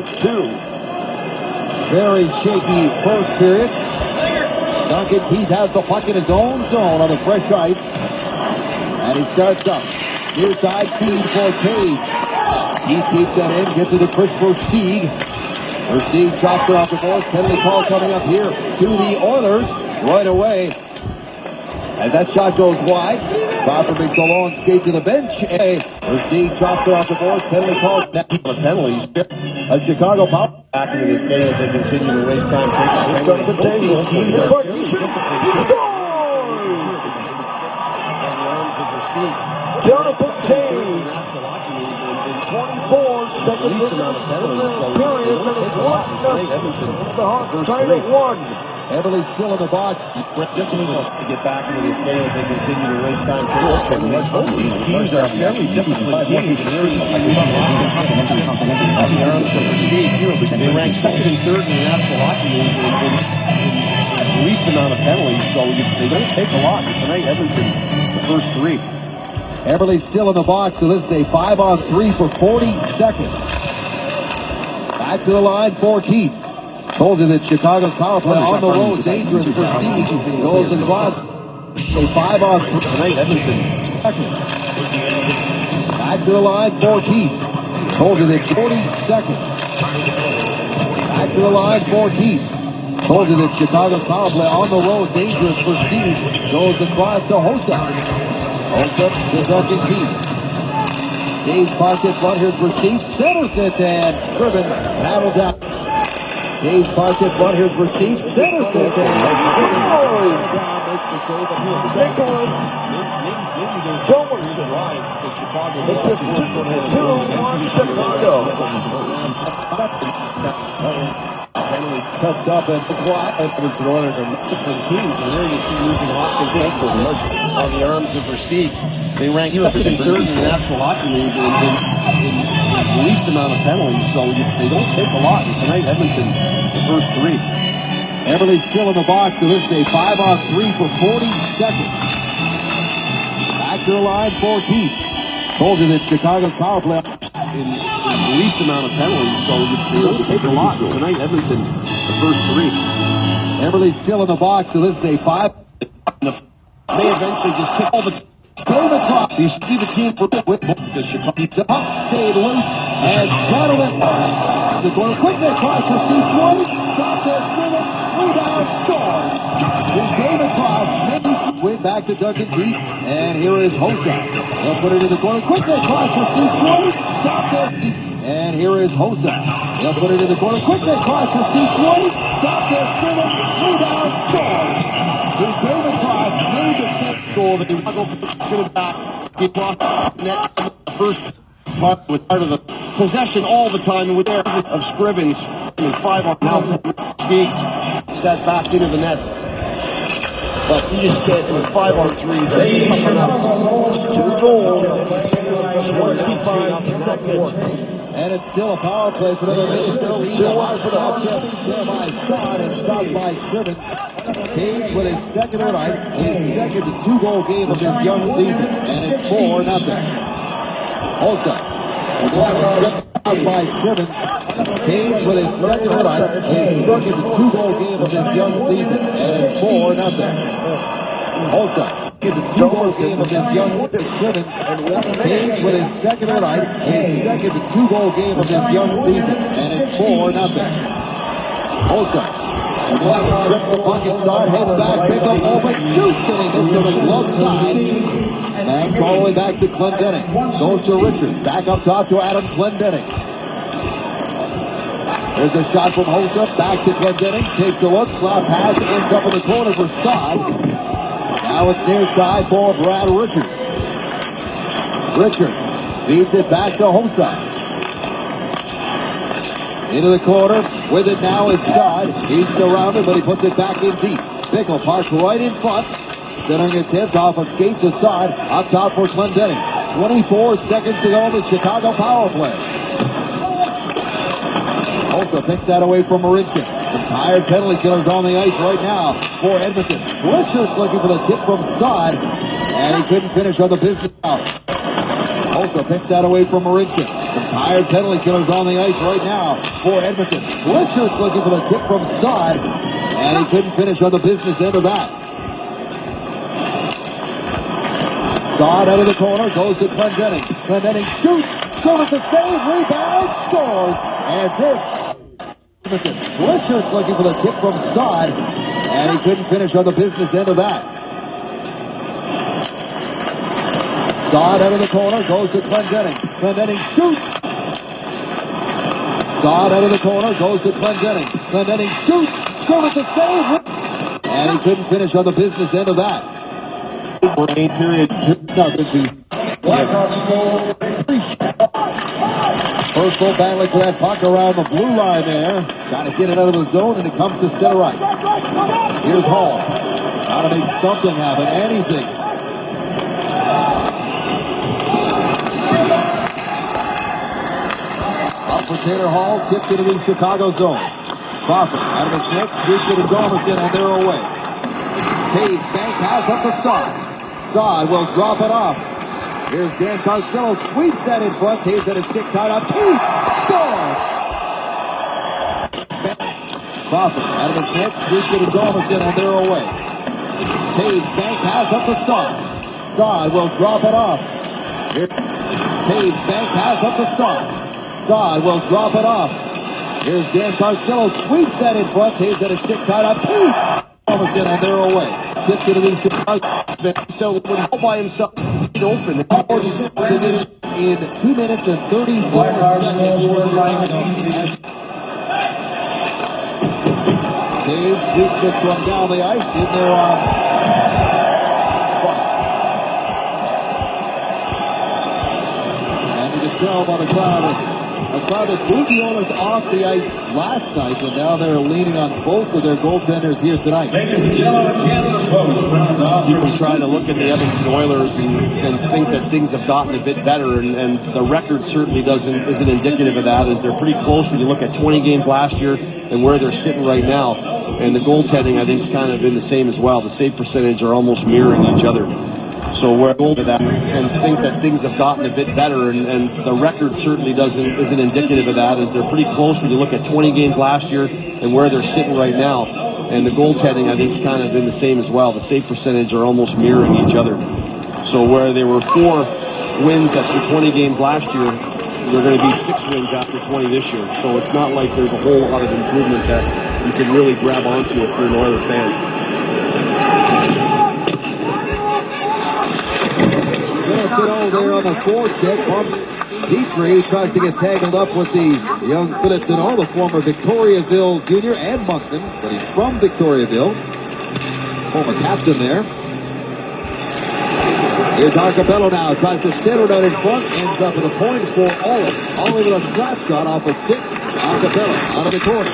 very shaky first period. Duncan Keith has the puck in his own zone on the fresh ice, and he starts up. Near side feed for Tage. Keith keeps that in, gets it to Chris Versteeg. Versteeg chops it off the boards. Penalty call coming up here to the Oilers right away. As that shot goes wide, Crawford makes a long skate to the bench. Versteeg chops it off the boards. Penalty call. The penalties. A Chicago power. Back into this game as they continue to waste time. These teams are very disciplined. Jonathan Tage. 24 seconds in the period, and it's 1-0. The Hawks tied at 1. Everly's still in the box. Discipline to get back into this game as they continue to waste time. These teams are very disciplined teams. They rank second and third in the National Hockey League in least amount of penalties, so they don't take a lot. Tonight, Edmonton, the first 3. Everly's still in the box, so this is a 5-on-3 for 40 seconds. Back to the line for Keith. Told you that Chicago's power play on the road, dangerous for Steve. Goes across a 5-on-3. Tonight, Edmonton. Seconds. Back to the line for Keith. Told you that 40 seconds. Back to the line for Keith. Told you that Chicago's power play on the road, dangerous for Steve. Goes across to Hossa. Hossa to Duncan Keith. James parked in front. Here's Racine. Centers it and Scrivens paddled down. James parked in front. Here's Racine. Centers it and Scrivens makes the save. Nicholas Jomerson. It's a 2-1 Chicago. Touched up and it's wide. Edmonton Oilers are Mexican teams, and there you see Nugent Hopkins on the arms of Versteeg. They rank second and third in the National Hockey League in the least amount of penalties, so they don't take a lot. And tonight, Edmonton, the first three. Everly's still in the box, so this is a 5-on-3 for 40 seconds. Back to the line for Keith. Told you that Chicago's power play In the least amount of penalties, so they don't take a lot. And tonight, Edmonton, the first three. Everly's still in the box, so this is a 5. They eventually just kick all the David Cross. You see the team because Chicago. The puck stayed loose and Jonathan the corner quickly across for Steve Wood. Stopped there, Scrivens, rebound, scores. The David Cross went back to Duncan Keith, and here is Hossa. They'll put it in the corner quickly across for Steve Wood. Stopped there, and here is Hossa. They'll put it in the corner quickly across for Steve Wood. Stopped there, Scrivens, rebound, scores. The David Cross made the fifth goal. The Chicago going back. He brought the net the first part with part of the possession all the time, and with there of Scrivens and 5 on now Speaks that back into the net. But you just can't with 5 on 3s. Tough enough. 2 goals in this game in 25 seconds. And it's still a power play for another minute. 2-1 for the Hawks. There by Saad and stopped by Scrivens. Cage with his second tonight, his second 2-goal game of this young season, and it's 4-0. Also, stopped by Scrivens. Cage with his second tonight, his second 2-goal game of this young season, and it's 4-0. Also, in the 2-goal game of this young Scrivens, Cage with his second tonight, his second 2-goal game of this young season, and it's 4-0. Also, strips the pocket side, heads back, pick up, open, shoots, and he goes to the glove side. Bangs all the way back to Clendenning. Goes to Richards, back up top to Adam Clendenning. There's a shot from Hossa, back to Clendenning, takes a look, slap pass, ends up in the corner for Saad. Now it's near side for Brad Richards. Richards feeds it back to Hossa. Into the corner, with it now is Saad. He's surrounded, but he puts it back in deep. Bickle parks right in front. Centering attempt off a skate to Saad. Up top for Clendenning. 24 seconds to go in the Chicago power play. Also picks that away from Marincin. Some tired penalty killers on the ice right now for Edmonton. Richards looking for the tip from Saad, and he couldn't finish on the business out. Also picks that away from Marincin. Some tired penalty killers on the ice right now for Edmonton. Richards looking for the tip from Saad, and he couldn't finish on the business end of that. Saad out of the corner, goes to Clendenning. Clendenning shoots, scores a save, rebound, scores, and this Edmonton. Richards looking for the tip from Saad, and he couldn't finish on the business end of that. Saad out of the corner, goes to Clendenning. Clendenning shoots. Saad out of the corner, goes to Clendenning. Clendenning shoots, scores a save, and he couldn't finish on the business end of that. Rain period, 2-0. Blackhawks goal. First full battle for that puck around the blue line there. Trying to get it out of the zone, and it comes to center ice. Here's Hall. Trying to make something happen, anything. Up for Taylor Hall, tipped into the Chicago zone. Crawford out of his net, sweeps it to Dormerson, and they're away. Cage, bank pass up the side. Saad will drop it off. Here's Dan Carcillo, sweeps that in front. Taves at a stick tied up. Keith scores! Crawford out of his net, sweeps it to Dormerson, and they're away. Taves, bank pass up the side. Saad will drop it off. Here. Taves, bank pass up to Saad. Saad will drop it off. Here's Dan Carcillo, sweeps that in front. Taves at a stick tied up. Robinson, and they're away. Shifted to the Chicago. So when he's all by himself, he's open. In 2 minutes and 34 seconds. Taves sweeps this one down the ice in there on Fox. And you can tell by the crowd that moved the Oilers off the ice last night, and now they're leaning on both of their goaltenders here tonight. Ladies and gentlemen, Canada folks, round off. People try to look at the Edmonton Oilers and think that things have gotten a bit better, and the record certainly isn't indicative of that, as they're pretty close when you look at 20 games last year and where they're sitting right now. And the goaltending, I think, has kind of been the same as well. The save percentage are almost mirroring each other. So we're going to that and think that things have gotten a bit better, and the record certainly isn't indicative of that, as they're pretty close when you look at 20 games last year and where they're sitting right now. And the goaltending, I think, has kind of been the same as well. The save percentage are almost mirroring each other. So where they were 4 wins after 20 games last year, they're going to be 6 wins after 20 this year. So it's not like there's a whole lot of improvement that you can really grab onto if you're an Oilers fan. There on the forecheck, bumps Petrie, tries to get tangled up with the young Philip Deneau, the former Victoriaville junior and Moncton, but he's from Victoriaville. Former captain there. Here's Arcabello now, tries to center it out in front, ends up with a point for Olive. Olive with a slap shot off a stick. Arcabello out of the corner.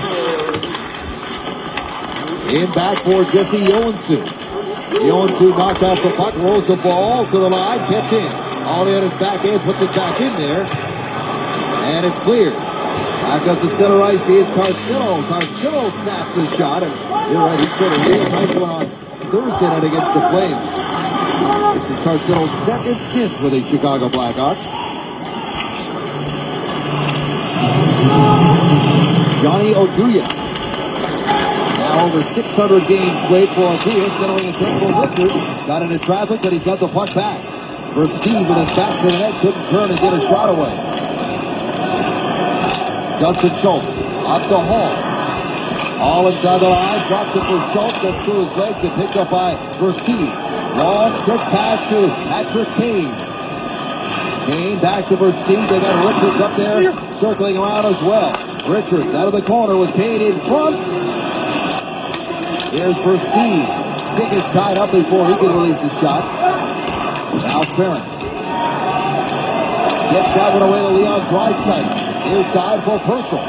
In back for Jesse Johansson. Johansson knocked off the puck, rolls the ball to the line, kept in. Ollie on his back end, puts it back in there. And it's cleared. Back up the center ice, here's Carcillo. Carcillo snaps his shot, and you're right, he's got a real nice one on Thursday night against the Flames. This is Carcillo's second stint with the Chicago Blackhawks. Johnny Oduya. Now over 600 games played for Oduya, settling in for Richards. Got into traffic, but he's got the puck back. For Steve with his back to the net, couldn't turn and get a shot away. Justin Schultz, up to Hall. Hall inside the line, drops it for Schultz, gets through his legs and picked up by Versteeg. Long quick pass to Patrick Kane. Kane back to Versteeg, they got Richards up there, circling around as well. Richards out of the corner with Kane in front. Here's Versteeg. Stick is tied up before he can release his shot. Now Ferentz gets that one away to Leon Draisaitl. Near side for Purcell.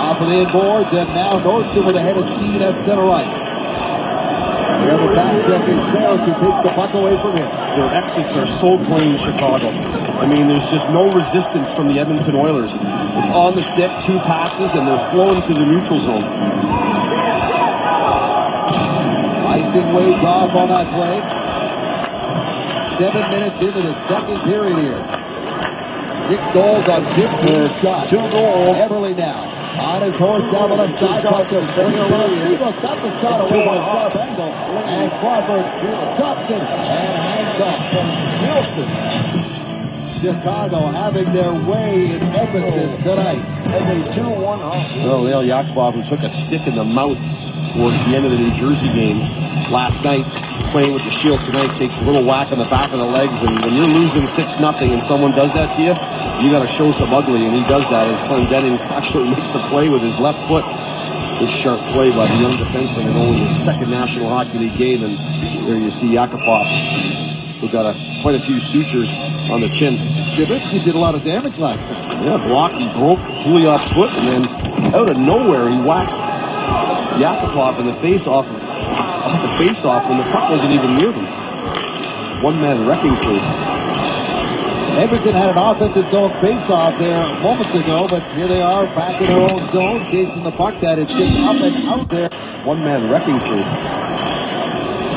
Off of the inboards, and now Nordstrom with a head of steam at center ice. There the back check is Ferentz, who takes the puck away from him. Their exits are so clean, Chicago. I mean, there's just no resistance from the Edmonton Oilers. It's on the stick, 2 passes, and they're flowing through the neutral zone. Icing waved off on that play. 7 minutes into the second period here. 6 goals on 15 shots. 2 goals. Everly now on his horse down the left side. Tries to bring it around. Seabrook got the shot away from a sharp angle. And Crawford stops it and hangs up. Wilson. Chicago having their way in Edmonton tonight. As a 2-1 hockey. Well, Leo Yakupov, who took a stick in the mouth towards the end of the New Jersey game last night, playing with the Shield tonight, takes a little whack on the back of the legs, and when you're losing 6-0 and someone does that to you, you got to show some ugly, and he does that as Clendening actually makes the play with his left foot. Good sharp play by the young defenseman in only his 2nd National Hockey League game, and there you see Yakupov, who got quite a few sutures on the chin. Javitsky did a lot of damage last night. Yeah, blocked, he broke Pouliot's foot, and then out of nowhere he whacks Yakupov in the face off the face-off when the puck wasn't even near them. One-man wrecking crew. Edmonton had an offensive zone face-off there moments ago, but here they are back in their own zone, chasing the puck that is just up and out there. One-man wrecking crew.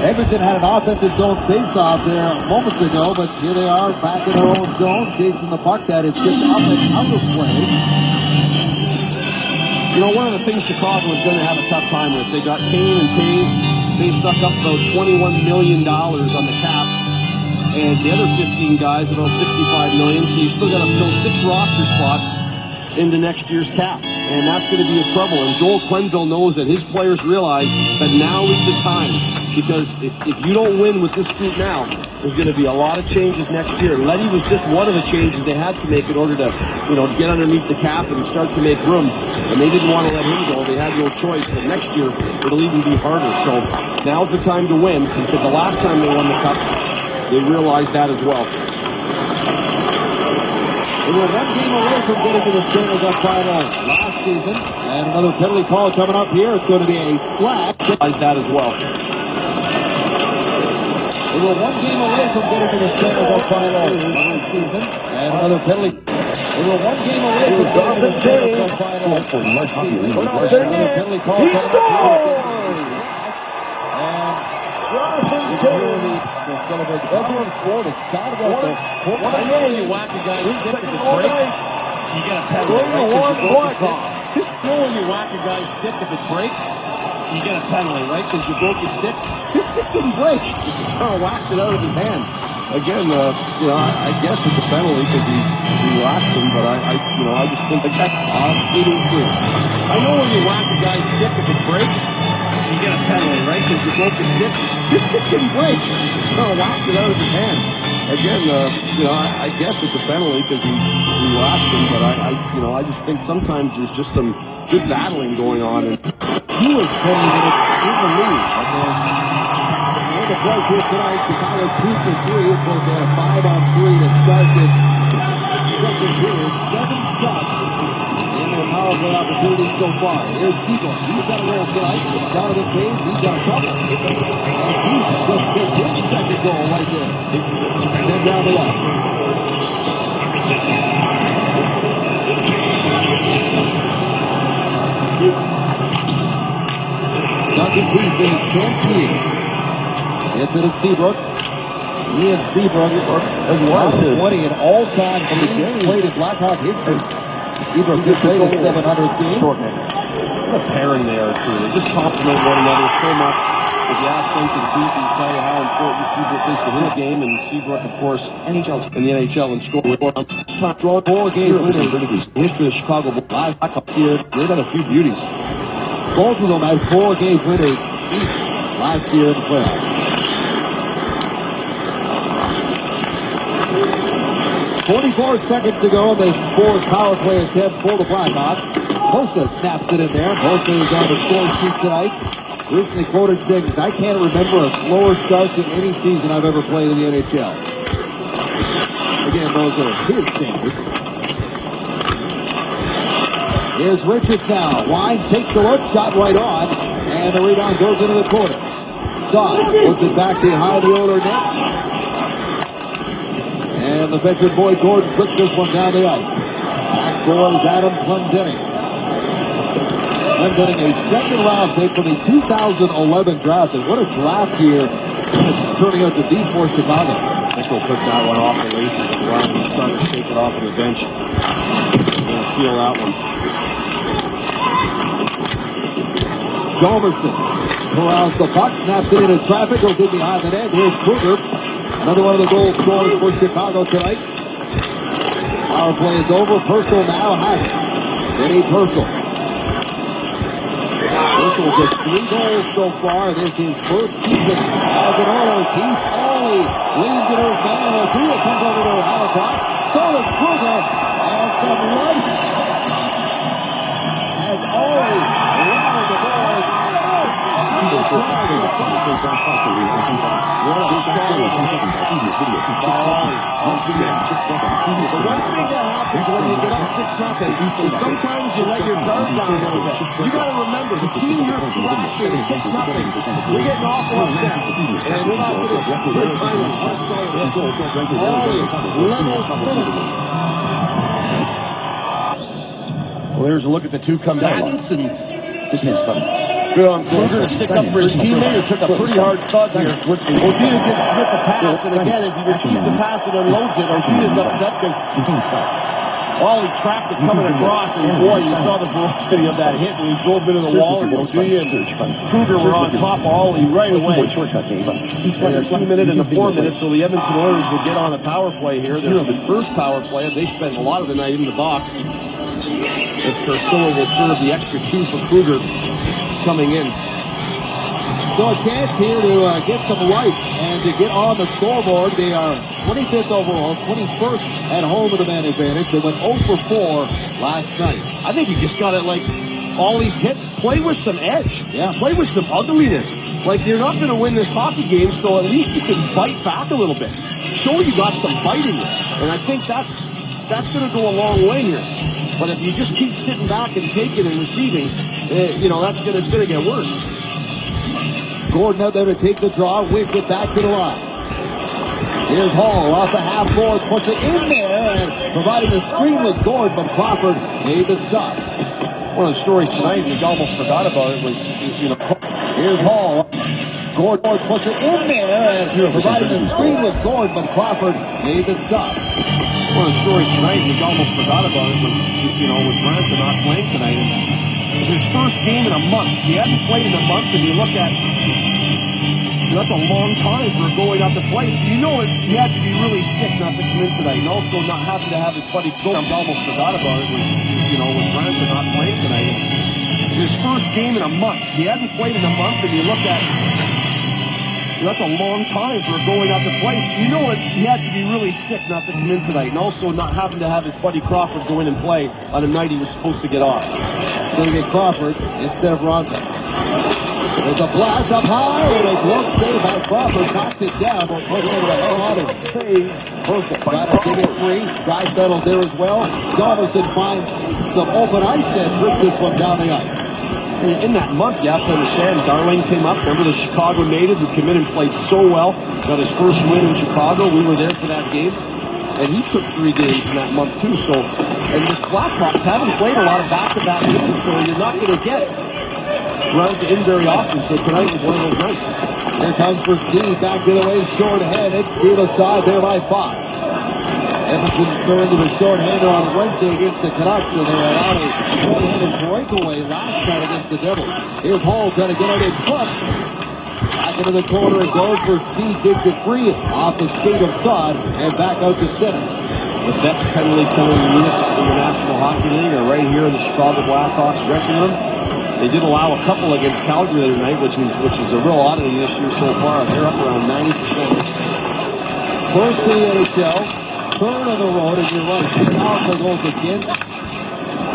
Edmonton had an offensive zone face-off there moments ago, but here they are back in their own zone, chasing the puck that is just up and out of play. You know, one of the things Chicago is going to have a tough time with, they got Kane and Taves. They suck up about $21 million on the cap. and the other 15 guys about $65 million. So you still got to fill 6 roster spots into next year's cap, and that's going to be a trouble. And Joel Quenneville knows that his players realize that now is the time, because if you don't win with this group now, there's going to be a lot of changes next year. Leddy was just one of the changes they had to make in order to, to get underneath the cap and start to make room. And they didn't want to let him go. They had no choice. But next year, it'll even be harder. So now's the time to win. He said the last time they won the cup, they realized that as well. They were 1 game away from getting to the Stanley Cup final last season. And another penalty call coming up here. It's going to be a slash. Realized that as well. They were 1 game away from getting to the Stanley Cup final last season. And another penalty. They were 1 game away from getting to the Stanley Cup final last season. Another penalty call coming up here. And Jonathan Davis will celebrate the Edmonton scored. It's got about the I know when you whack a guy's stick if it breaks, you get a penalty. Just know when you whack a guy's stick, if it breaks, you get a penalty, right? Because you broke his stick. His stick didn't break. He just whacked it out of his hand. Again, I guess it's a penalty because he whacks him, but I just think that on CDC. I know when you whack a guy's stick, if it breaks, you get a penalty, right? Because you broke his stick. His stick didn't break. He just whacked it out of his hand. Again, I guess it's a penalty because he whacks him, but I just think sometimes there's just some good battling going on. And he was 20 minutes in the lead, and then the play here tonight, Chicago's 2 for 3. Of course, they had a 5-on-3 to start this second period. 7 shots in their power play opportunities so far. Here's Siegel. He's got a goal tonight. Jonathan Taves, he's got a couple. And he just picked his second goal right there. Sent down the ice. Duncan Keith in his 10th year. Into the Seabrook. Ian Seabrook has 20 in all-time games played in Blackhawk history. Seabrook just played his 700th game. What a pairing they are, too. They just complement one another so much. If you ask Duncan Keith, he can tell you how important Seabrook is to his game, and Seabrook, of course, in the NHL and scoring. Top draw 4-game winners. History of Chicago Blackhawks here. They've had a few beauties. Both of them had 4-game winners each last year in the playoffs. 44 seconds to go, this fourth power play attempt for the Blackhawks. Hossa snaps it in there. Hossa is on the score sheet tonight. Recently quoted saying, I can't remember a slower start to any season I've ever played in the NHL. Again, those are his standards. Here's Richards now. Wines takes a look, shot right on, and the rebound goes into the corner. Saad puts it back behind the Oiler net. And the veteran Boyd Gordon flips this one down the ice. Back for is Adam Clendening. Clendening, a second-round pick from the 2011 draft. And what a draft year it's turning out to be for Chicago. Nickel took that one off the laces of the ground. He's trying to shake it off of the bench. You're going to feel that one. Chalmerson corrals the puck, snaps it into traffic, goes in behind the net. Here's Kruger. Another one of the goal scorers for Chicago tonight. Power play is over. Purcell now has it. Vinny Purcell. Purcell just 3 goals so far. This is first season as an Oiler. Keith Ollie leans into his man, and O'Deal comes over to Halifax. So is Kruger, and some run. As Ollie rounded the boards. The one thing that happens when you get up 6-0 is sometimes you let your guard down a little bit. You got to remember, the team here last year is 6-0. We're getting awful upset, and we're not going to try to Well, there's a look at the two combatants, and Dismissed, good on Kruger to stick up for his teammate, who took a pretty hard tug here. Ojeda gives Smith a pass, and again, as he receives the pass and unloads it, Ojeda's upset because Well, he tracked it coming across, and boy, you saw the velocity of that hit when he drove into the wall. And Kruger were on top of Ollie right away. And a 2 minute and a 4 minutes, so the Edmonton Oilers will get on a power play here. There's the first power play, and they spent a lot of the night in the box. As Carcillo will serve the extra 2 for Kruger coming in. So a chance here to get some life and to get on the scoreboard. They are 25th overall, 21st at home with the man advantage. They went 0 for 4 last night. I think you just got to, like, all these hit, play with some edge. Yeah. Play with some ugliness. Like, you're not going to win this hockey game, so at least you can bite back a little bit. Show you got some bite in you. And I think that's going to go a long way here. But if you just keep sitting back and taking and receiving, it's going to get worse. Gordon out there to take the draw, wins it back to the line. Here's Hall off the half boards, puts it in there, and providing the screen was Gordon, but Crawford made the stop. One of the stories tonight, we almost forgot about it, was, Here's Hall. Gordon puts it in there, and providing the screen was Gordon, but Crawford made the stop. One of the stories tonight, we almost forgot about it, was, with Ransom not playing tonight. And his first game in a month. He hadn't played in a month, and you look at, that's a long time for going up to play. So he had to be really sick not to come in tonight, and also not having to have his buddy go. I almost forgot about it, was with Ransom not playing tonight. And his first game in a month. He hadn't played in a month, and you look at, that's a long time for going up to play. So he had to be really sick not to come in tonight, and also not having to have his buddy Crawford go in and play on a night he was supposed to get off. Going to get Crawford instead of Ronson. There's a blast up high, and a glove save by Crawford. Knocks it down, but wasn't able to hang on to it. Save. Person trying to dig it free. Guy settled there as well. Donaldson finds some open ice and rips this one down the ice. In that month, you have to understand, Darlene came up. Remember the Chicago native who came in and played so well? Got his first win in Chicago. We were there for that game. And he took 3 games in that month, too. So, and the Blackhawks haven't played a lot of back-to-back games, so you're not going to get runs in very often. So tonight was one of those nights. Here comes for Steve. Back to the way, short-handed. Steve aside there by Fox. Edmonton turned to the short-hander on Wednesday against the Canucks, and they allowed a short-handed breakaway last night against the Devils. Here's Hall trying to get out in front. Back into the corner it goes for Steve. Takes it free off the skate of Sod and back out to center. The best penalty-killing units in the National Hockey League are right here in the Chicago Blackhawks dressing room. They did allow a couple against Calgary the other night, which is a real oddity this year so far. They're up around 90%. First in the NHL. Third on the road, and you're right. 2 power play goals against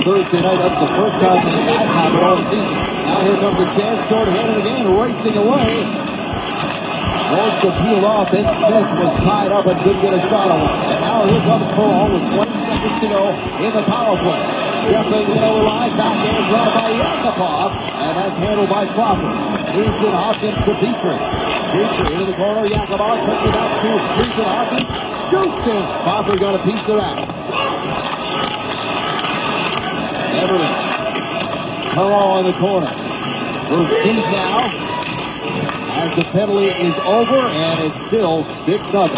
Thursday night. That's the first time that has happened all season. Now here comes the chance, short-handed again, racing away. Wants to peel off. Ben Smith was tied up and couldn't get a shot away. And now here comes Perron with 20 seconds to go in the power play. Stepping in over the line, backhand drive by Yakupov, and that's handled by Crawford. Nugent Hopkins to Petrie. Petrie into the corner, Yakupov puts it back to Nugent Hopkins. Shoots in. Crawford got a piece of that. Everett. Perron in the corner. Will Steve now. As the penalty is over, and it's still 6-0.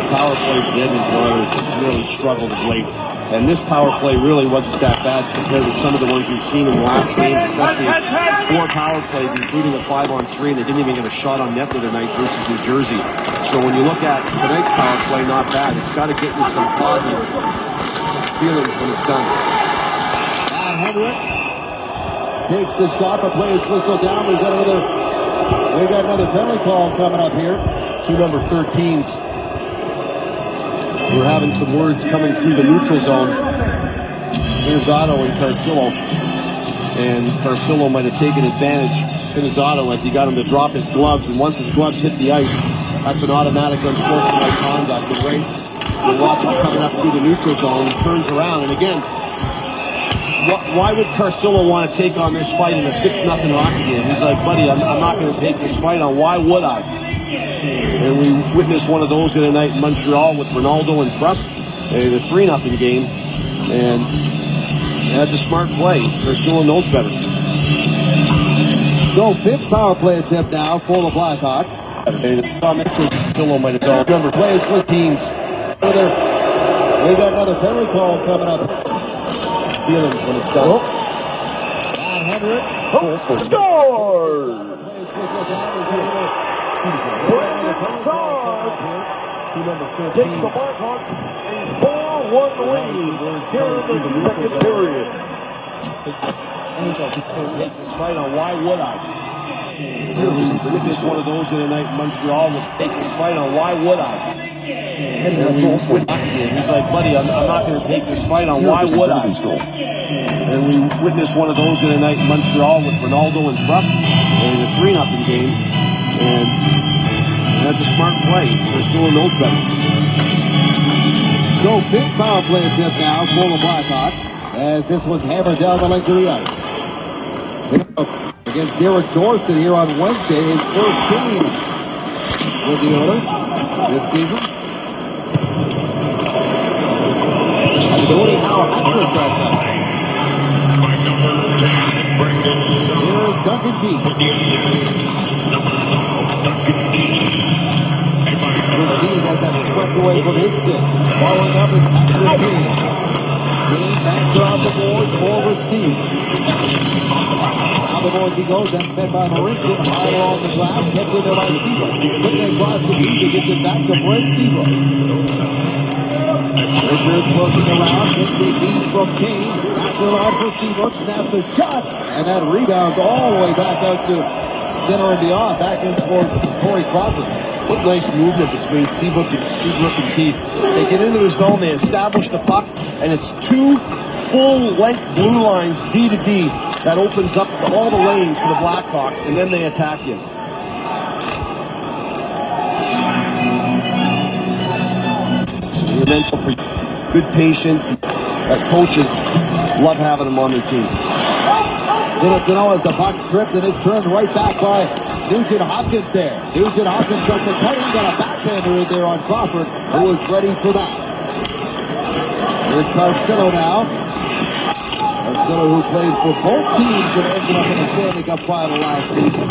Power play for the Edmonton Oilers has really struggled of late. And this power play really wasn't that bad compared to some of the ones we've seen in the last games, especially 4 power plays, including a 5-on-3, and they didn't even get a shot on net the other night versus New Jersey. So when you look at tonight's power play, not bad. It's got to get you some positive feelings when it's done. Hendricks takes the shot. The play is whistled down. We got another penalty call coming up here. 2 number 13s. We're having some words coming through the neutral zone. Pinizzato and Carcillo. And Carcillo might have taken advantage, Pinizzato, as he got him to drop his gloves. And once his gloves hit the ice, that's an automatic unsportsmanlike conduct. And right, you watch him coming up through the neutral zone. He turns around. And again, why would Carcillo want to take on this fight in a 6-0 hockey game? He's like, buddy, I'm not going to take this fight on. Why would I? And we witnessed one of those the other night in Montreal with Ronaldo and Trust, the 3-0 game. And that's a smart play. Carcillo knows better. So 5th power play attempt now for the Blackhawks. And Carcillo might have told. Remember, Plays with teams. We got another penalty call coming up. Feelings when it's done. Matt Hendricks. Scores! Takes the Blackhawks a 4-1 lead here in the second period. Fight on why would I? Witnessed one of those the other night in Montreal. Takes his fight on why would I? He's like, buddy, I'm not going to take this fight on why would I? And we witnessed one of those the other night in Montreal with Ronaldo and Trust in a 3-0 game. And that's a smart play. Pursuing knows better. So big power play attempt now for the Blackhawks as this one's hammered down the length of the ice. Against Derek Dorson here on Wednesday, his first game with the Oilers this season. And Cody Howe hat-trick that night. Here is Duncan Keith. Christine has that swept away from his stick. Following up is Patrick Kane. Kane backs her off the boards for Steve. Now the boards he goes. That's met by Marincin. High along the glass. Kept in there by Seabrook. Quickly across the beat to get it back to Brent Seabrook. Richards looking around. Gets the beat from Kane. Back to the line for Seabrook. Snaps a shot. And that rebounds all the way back out to center and beyond. Back in towards Corey Crawford. What nice movement between Seabrook and Keith. They get into the zone, they establish the puck, and it's two full-length blue lines, D to D, that opens up all the lanes for the Blackhawks, and then they attack you. So you're mental for good patience. Coaches love having them on their team. As the puck stripped, and it's turned right back by Nugent Hopkins there. Nugent Hopkins got the cutting, got a backhander in there on Crawford, who was ready for that. Here's Carcillo now. Carcillo, who played for both teams and ended up in the Stanley Cup final last season.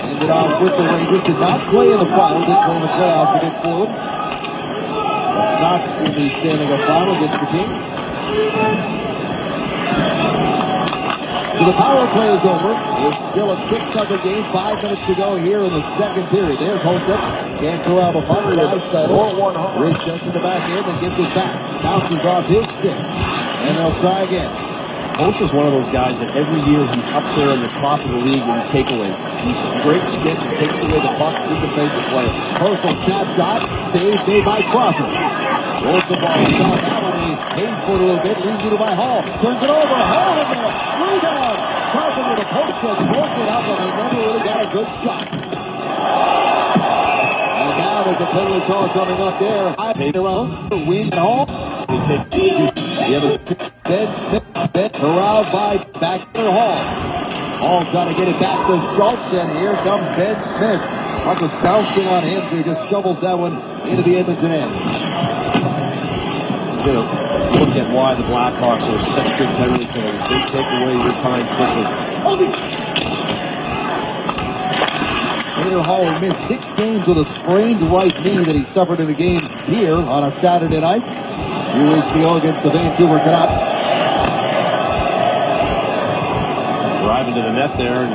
Ended off with the Rangers, did not play in the final, did play in the playoffs against for them. But not in the Stanley Cup final against the Kings. So the power play is over. It's still a 6-0 game. 5 minutes to go here in the second period. There's Holtz. Can't corral the puck. Rich gets in the back end and gets it back. Bounces off his stick. And they'll try again. Holtz is one of those guys that every year he's up there in the top of the league in takeaways. He's a great skip. He takes away the puck. Good defensive play. Postal snapshot. Save made by Crawford. Rolls the ball. Shot that one. And he pays for it a little bit. Leads it by Hall. Turns it over. Hall in there. Rebound. Crawford with a post shot. Broke it up, and they never really got a good shot. And now there's a penalty call coming up there. Win at Hall. Ben Smith. Corralled by back to Hall. Hall trying to get it back to Schultz, and here comes Ben Smith. Puck was bouncing on him, so he just shovels that one into the Edmonton end. You know, look at why the Blackhawks are such good penalty killers. They take away your time quickly. Taylor Hall missed 6 games with a sprained right knee that he suffered in a game here on a Saturday night. UHBO against the Vancouver Canucks. Driving to the net there, and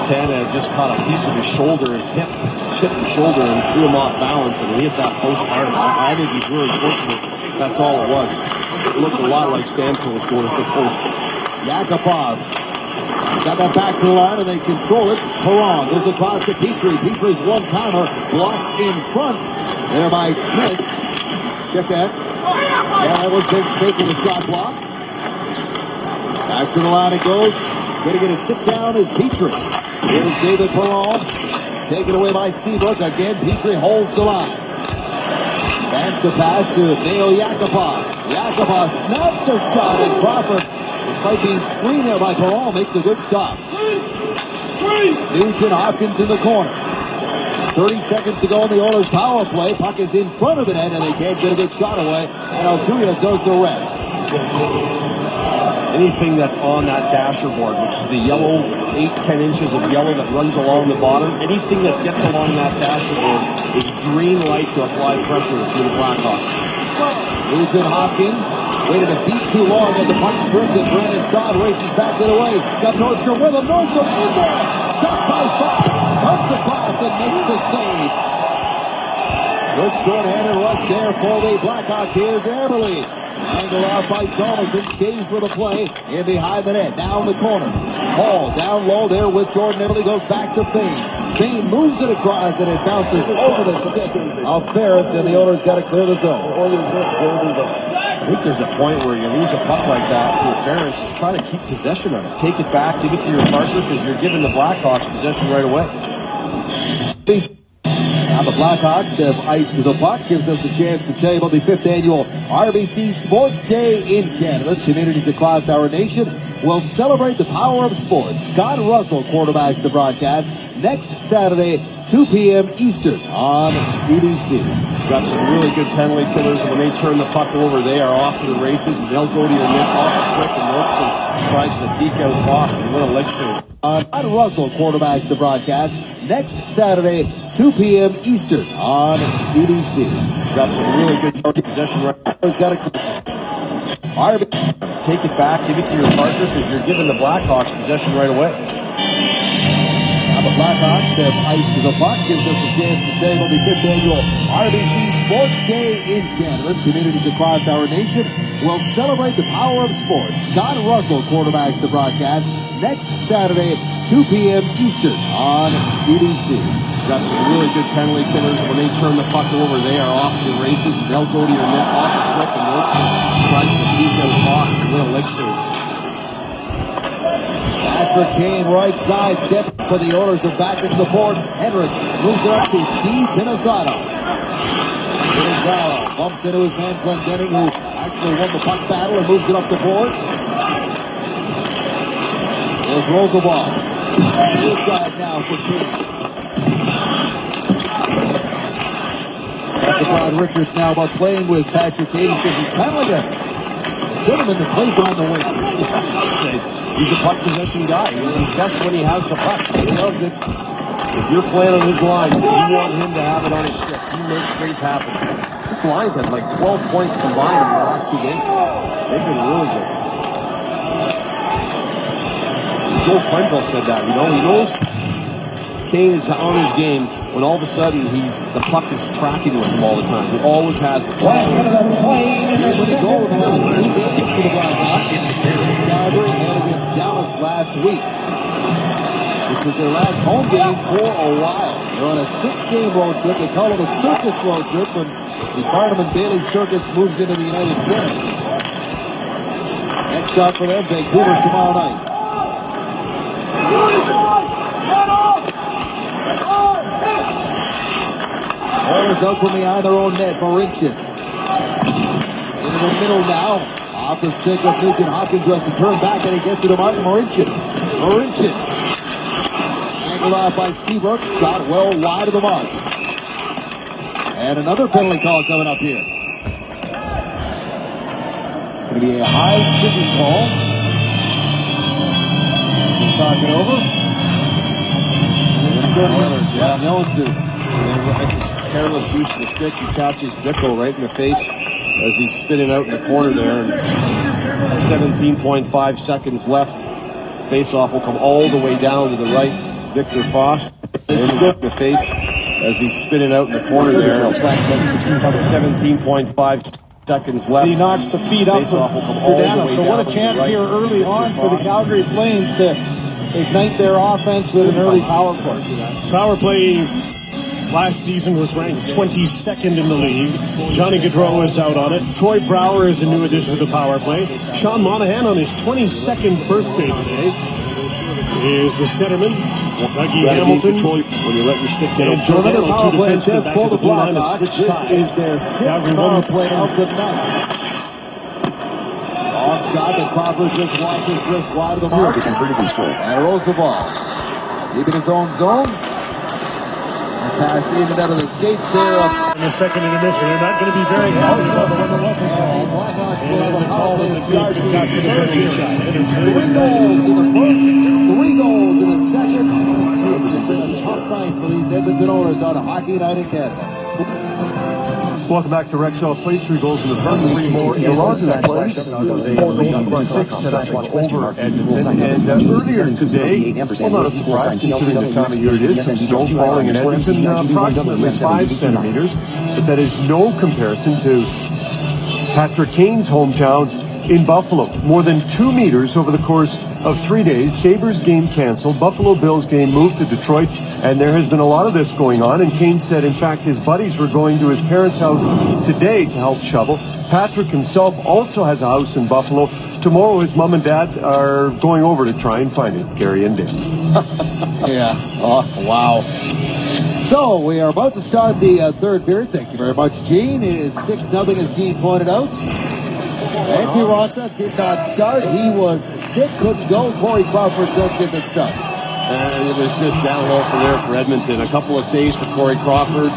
Tana just caught a piece of his shoulder, his hip, chipped his shoulder, and threw him off balance, and he hit that post hard. I think he's really fortunate. That's all it was. It looked a lot like Stamkos going to the post. Yakupov got that back to the line, and they control it. Perron goes across to Petrie. Petrie's one-timer blocked in front there by Smith. Check that. Yeah, that was Ben Smith with a shot block. Back to the line it goes. Going to get a sit-down is Petrie. Here's David Perron. Taken away by Seabrook. Again, Petrie holds the line. Backs a pass to Nail Yakupov. Yakupov snaps a shot, and Crawford, despite being screened there by Perron, makes a good stop. Nugent Hopkins in the corner. 30 seconds to go in the Oilers' power play. Puck is in front of the net, and they can't get a good shot away. And Altuve does the rest. Anything that's on that dasher board, which is the yellow, 8-10 inches of yellow that runs along the bottom, anything that gets along that dasher board is green light to apply pressure to the Blackhawks. Nugent Hopkins waited a beat too long at the puck strip, and Brandon Saad races back the other way. Got Nordstrom with him. Nordstrom in there. Stuck by Fox. Comes across and makes the save. Good short-handed rush there for the Blackhawks. Here's Eberle. Angled off by Thomason. Stays with the play. In behind the net. Down the corner. Hall down low there with Jordan Eberle. Goes back to Fane. Fane moves it across and it bounces over the stick of Ferris, and the Oilers got to clear the zone. I think there's a point where you lose a puck like that to Ferris. Just try to keep possession of it. Take it back, give it to your partner, because you're giving the Blackhawks possession right away. Now the Blackhawks have iced the puck. Gives us a chance to tell you about the 5th annual RBC Sports Day in Canada. Communities across our nation will celebrate the power of sports. Scott Russell quarterbacks the broadcast next Saturday, 2 p.m. Eastern on CBC. Got some really good penalty killers. When they turn the puck over, they are off to the races. They'll go to your net off the quick, and Nordstrom tries to deke out Fox and win a leg save. Scott Russell quarterbacks the broadcast next Saturday, 2 p.m. Eastern on CBC. Got some really good possession right now. Take it back, give it to your partner, because you're giving the Blackhawks possession right away. Now the Blackhawks have iced the puck. Gives us a chance to tell you about the 5th annual RBC Sports Day in Canada. Communities across our nation will celebrate the power of sports. Scott Russell quarterbacks the broadcast next Saturday, 2 p.m. Eastern on CBC. Got some really good penalty killers. When they turn the puck over, they are off to the races. They'll go to your net off the quick, and Nordstrom tries to deke out Fox and win a leg save. Patrick Kane, right side, step, but the Oilers are back into the board. Henrich moves it up to Steve Pinizzotto. Pinizzotto bumps into his man Glendening, who actually won the puck battle and moves it up the boards. There's Rosenbaum. Inside now for Kane. Brad Richards now about playing with Patrick Kane. He says he's kind of like a cinnamon that plays on the wing. He's a puck possession guy. He's best when he has the puck. He loves it. If you're playing on his line, you want him to have it on his stick. He makes things happen. This line's had like 12 points combined in the last 2 games. They've been really good. Joel Quenneville said that. You know, he knows Kane is on his game when all of a sudden the puck is tracking with him all the time. He always has it. Last minute of play in the goal in the last 2 games for the Blackhawks. Against Calgary and against Dallas last week. This was their last home game for a while. They're on a 6-game road trip. They call it a circus road trip when the Barnum and Bailey Circus moves into the United Center. Next stop for them, Vancouver tomorrow night. Oilers out from behind their own net. Marincin. Into the middle now. Off the stick of Nugent Hopkins, who has to turn back, and he gets it to Martin Marincin. Marincin. Angled off by Seabrook. Shot well wide of the mark. And another penalty call coming up here. Going to be a high sticking call. We'll talk it over. And this is good against Jones. Careless use of the stick. He catches Bickle right in the face as he's spinning out in the corner there. And 17.5 seconds left. Face-off will come all the way down to the right. Victor Foss in the face as he's spinning out in the corner there. 17.5 seconds left. He knocks the feet up for Dano. So what a chance here early on for the Calgary Flames to ignite their offense with an early power play. Power play last season was ranked 22nd in the league. Johnny Gaudreau is out on it. Troy Brouwer is a new addition to the power play. Sean Monahan on his 22nd birthday today is the centerman. Dougie Hamilton. When you let your stick get and Joe another power play defenseman back for at the the blue line and Blackhawks. switch This sides. is their 6th power play of the night. Long shot that Crawford just wiped his wrist wide of the mark. And Rosenbaum keeping his own zone. Pass in and out of the skates there. In the second intermission, they're not going to be very happy about the one that wasn't called. The Blackhawks will have a And power play to start the third period. 3 goals in the first, 3 goals in the second. It's been a tough night for these Edmonton Oilers on a hockey night in Canada. Welcome back to Rexall Place. 3 goals in the front, 3 more in Ross's place. They lead 6 over Edmonton. And earlier today, well, not a surprise considering the time of year it is, some snow falling in Edmonton, approximately 5 centimeters. But that is no comparison to Patrick Kane's hometown in Buffalo. More than 2 meters over the course of 3 days. Sabres game canceled. Buffalo Bills game moved to Detroit. And there has been a lot of this going on. And Kane said, in fact, his buddies were going to his parents' house today to help shovel. Patrick himself also has a house in Buffalo. Tomorrow, his mom and dad are going over to try and find it. Gary and Dave. Yeah. Oh, wow. So, we are about to start the third period. Thank you very much, Gene. It is 6-0, as Gene pointed out. Antti Ranta did not start. He was sick, couldn't go. Corey Crawford just did the start. It was just downhill from there for Edmonton. A couple of saves for Corey Crawford,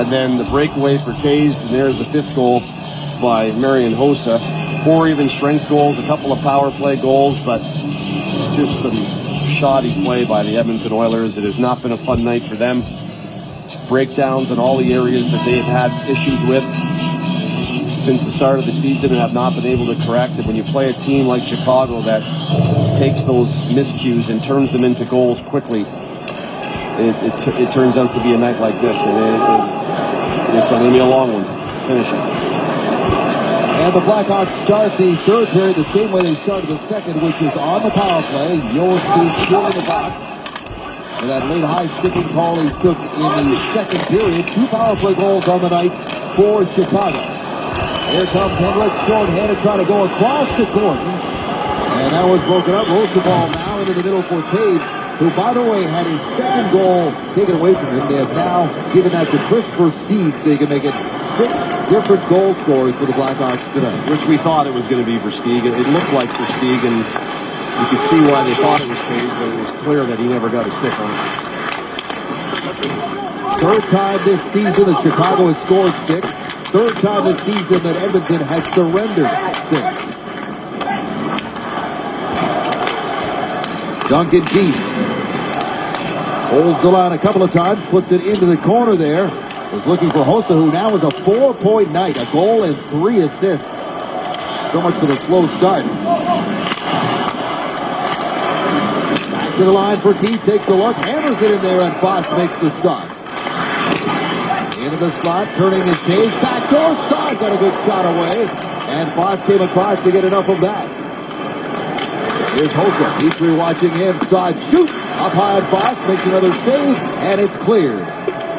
and then the breakaway for Taves, and there's the 5th goal by Marian Hossa. 4 even strength goals, a couple of power play goals, but just some shoddy play by the Edmonton Oilers. It has not been a fun night for them. Breakdowns in all the areas that they have had issues with since the start of the season and have not been able to correct it. When you play a team like Chicago that takes those miscues and turns them into goals quickly, it turns out to be a night like this, and it's going to be a long one. Finishing. And the Blackhawks start the third period the same way they started the second, which is on the power play. Joensuu still in the box. And that late high sticking call he took in the second period. 2 power play goals on the night for Chicago. Here comes Hendricks, short-handed, trying to go across to Gordon. And that was broken up. Rolls the ball now into the middle for Taves, who, by the way, had his second goal taken away from him. They have now given that to Chris Versteeg, so he can make it 6 different goal scorers for the Blackhawks tonight. Which we thought it was going to be Versteeg. It looked like Versteeg, and you could see why they thought it was Taves, but it was clear that he never got a stick on it. Third time this season that Chicago has scored 6. Third time this season that Edmonton has surrendered 6. Duncan Keith holds the line a couple of times, puts it into the corner there. Was looking for Hossa, who now has a 4-point night, a goal and 3 assists. So much for the slow start. Back to the line for Keith, takes a look, hammers it in there, and Foss makes the stop. Into the slot, turning his cage, backdoor side, got a good shot away, and Foss came across to get enough of that. Here's Hossa, Petrie watching him, side shoots, up high on Foss, makes another save, and it's cleared.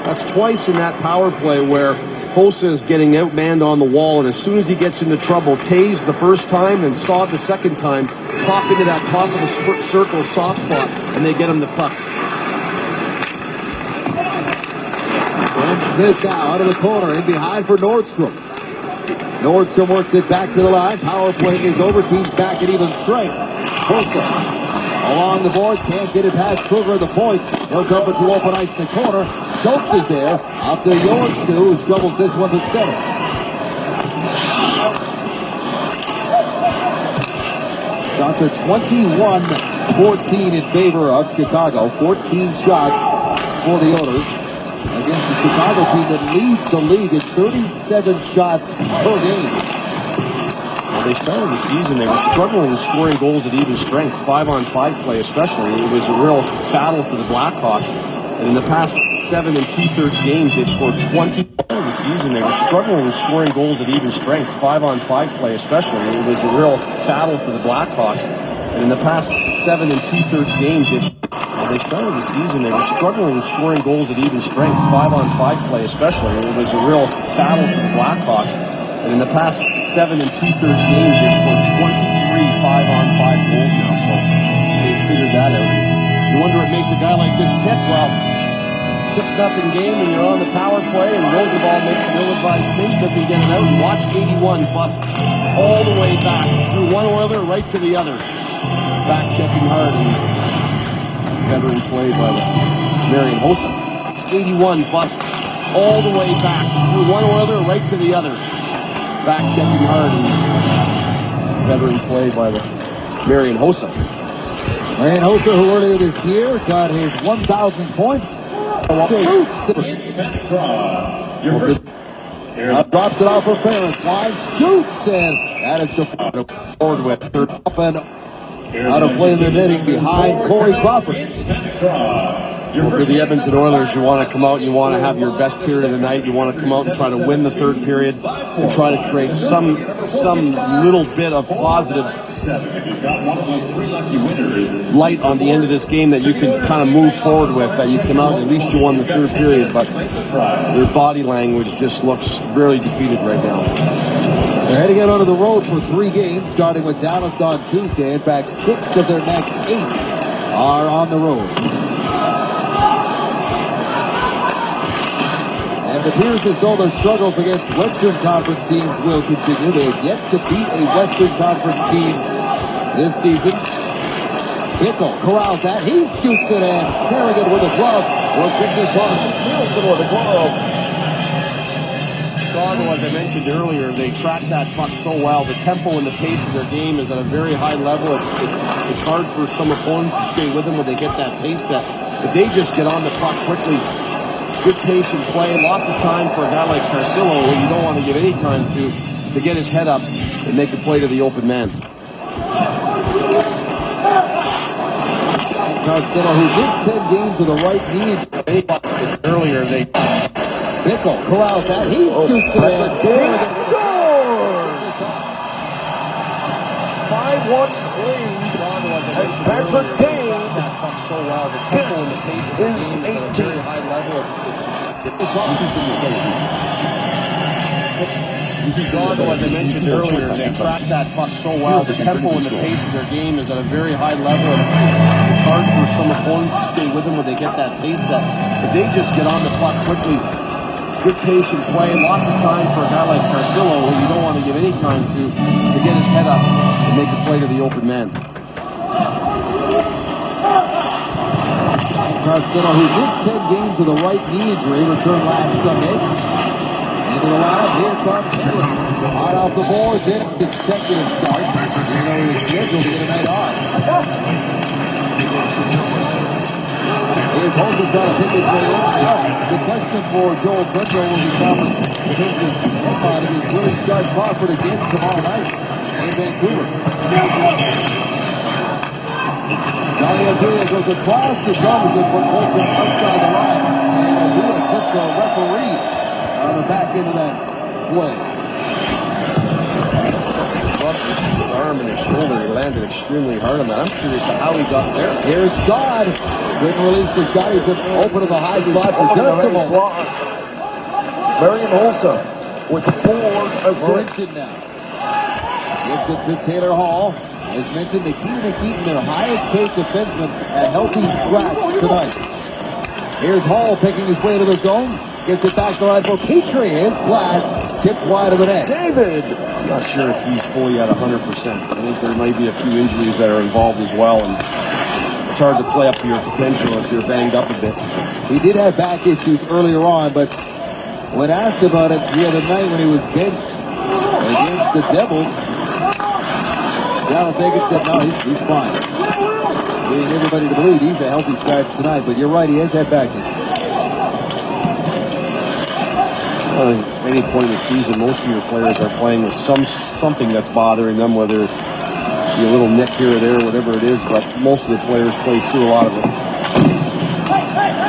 That's twice in that power play where Hossa is getting outmanned on the wall, and as soon as he gets into trouble, Taves the first time and Saad the second time pop into that top of the circle soft spot, and they get him the puck. Smith now out of the corner, in behind for Nordstrom. Nordstrom works it back to the line. Power play is over. Team's back at even strength. Hossa along the boards, can't get it past Kruger at the point. He'll dump it to open ice in the corner. Schultz is there. Up to Joensuu, who shovels this one to center. Shots are 21-14 in favor of Chicago. 14 shots for the Oilers against the Chicago team that leads the league at 37 shots per game. Well, they started the season, they were struggling with scoring goals at even strength, 5-on-5 play especially. It was a real battle for the Blackhawks. And in the past 7 2/3 games, they've scored 20. The season, they were struggling with scoring goals at even strength, 5-on-5 play especially. It was a real battle for the Blackhawks. And in the past 7 2/3 games, they started the season, they were struggling with scoring goals at even strength, 5-on-5 play especially. It was a real battle for the Blackhawks. And in the past 7 2/3 games, they've scored 23 5-on-5 goals now. So they've figured that out. You wonder what makes a guy like this tick. Well, 6-0 game and you're on the power play, and Rosenthal makes an ill-advised pinch, doesn't get it out. And watch 81 bust all the way back through one Oiler right to the other. Back checking hard, and veteran play by Marian Hossa. 81 bust all the way back through one Oiler right to the other. Back checking hard, and veteran play by Marian Hossa. Marian Hossa, who earlier this year got his 1,000 points. Drops it off for Ferris. Wide shoots, and that is the forward with third up and out of play in the netting behind Corey Crawford. Well, for the Edmonton Oilers, you want to come out and you want to have your best period of the night. You want to come out and try to win the third period and try to create some little bit of positive light on the end of this game that you can kind of move forward with, that you come out and at least you won the third period, but their body language just looks really defeated right now. They're heading out onto the road for 3 games, starting with Dallas on Tuesday. In fact, 6 of their next 8 are on the road. It appears as though their struggles against Western Conference teams will continue. They have yet to beat a Western Conference team this season. Bickle corrals that. He shoots it and snaring it with a glove. Was Victor Nielsen with a glove. Chicago, as I mentioned earlier, they track that puck so well. The tempo and the pace of their game is at a very high level. It's hard for some opponents to stay with them when they get that pace set. If they just get on the puck quickly, good patient play, lots of time for a guy like Carcillo, who you don't want to give any time to get his head up and make a play to the open man. Carcillo, who missed 10 games with a right knee Earlier, they Bickle corrals that. He shoots it and scores! 5-1 lead. Patrick Kane. This is 18. Chicago, as I mentioned earlier, they track that puck so well. The tempo and the pace of their game is at a very high level. It's hard for some opponents to stay with them when they get that pace set. If they just get on the puck quickly, good patient play, lots of time for a guy like Carcillo, who you don't want to give any time to get his head up and make a play to the open man. Carcillo, who missed 10 games with a right knee injury, returned last Sunday. Into the lineup, here comes Henry. Hard off the board, did a consecutive start, even though he was scheduled to get a night off. Here's Holden trying to pick his way in. The question for Joel Quinto will become in terms of his headline is, will he start Crawford again tomorrow night in Vancouver? Johnny Azulia goes across to Johnson, but pulls him outside the line. And Azulia put the referee on the back end of that play. His arm and his shoulder, he landed extremely hard on that. I'm curious to how he got there. Here's Saad. Couldn't release the shot. He's been open to the high spot for just a moment. Marian Olsa with 4 assists. Now. Gives it to Taylor Hall. As mentioned, the key to keeping their highest paid defenseman a healthy scratch tonight. Here's Hall picking his way to the zone. Gets it back to the line for Petrie. His blast tipped wide of the net. David. I'm not sure if he's fully at 100%. I think there might be a few injuries that are involved as well, and it's hard to play up to your potential if you're banged up a bit. He did have back issues earlier on, but when asked about it the other night when he was benched against the Devils, Dallas Eakins said, no, he's fine. Leading everybody to believe he's a healthy scratch tonight, but you're right, he has had back issues. At any point in the season, most of your players are playing with something that's bothering them, whether it be a little nick here or there, whatever it is, but most of the players play through a lot of it.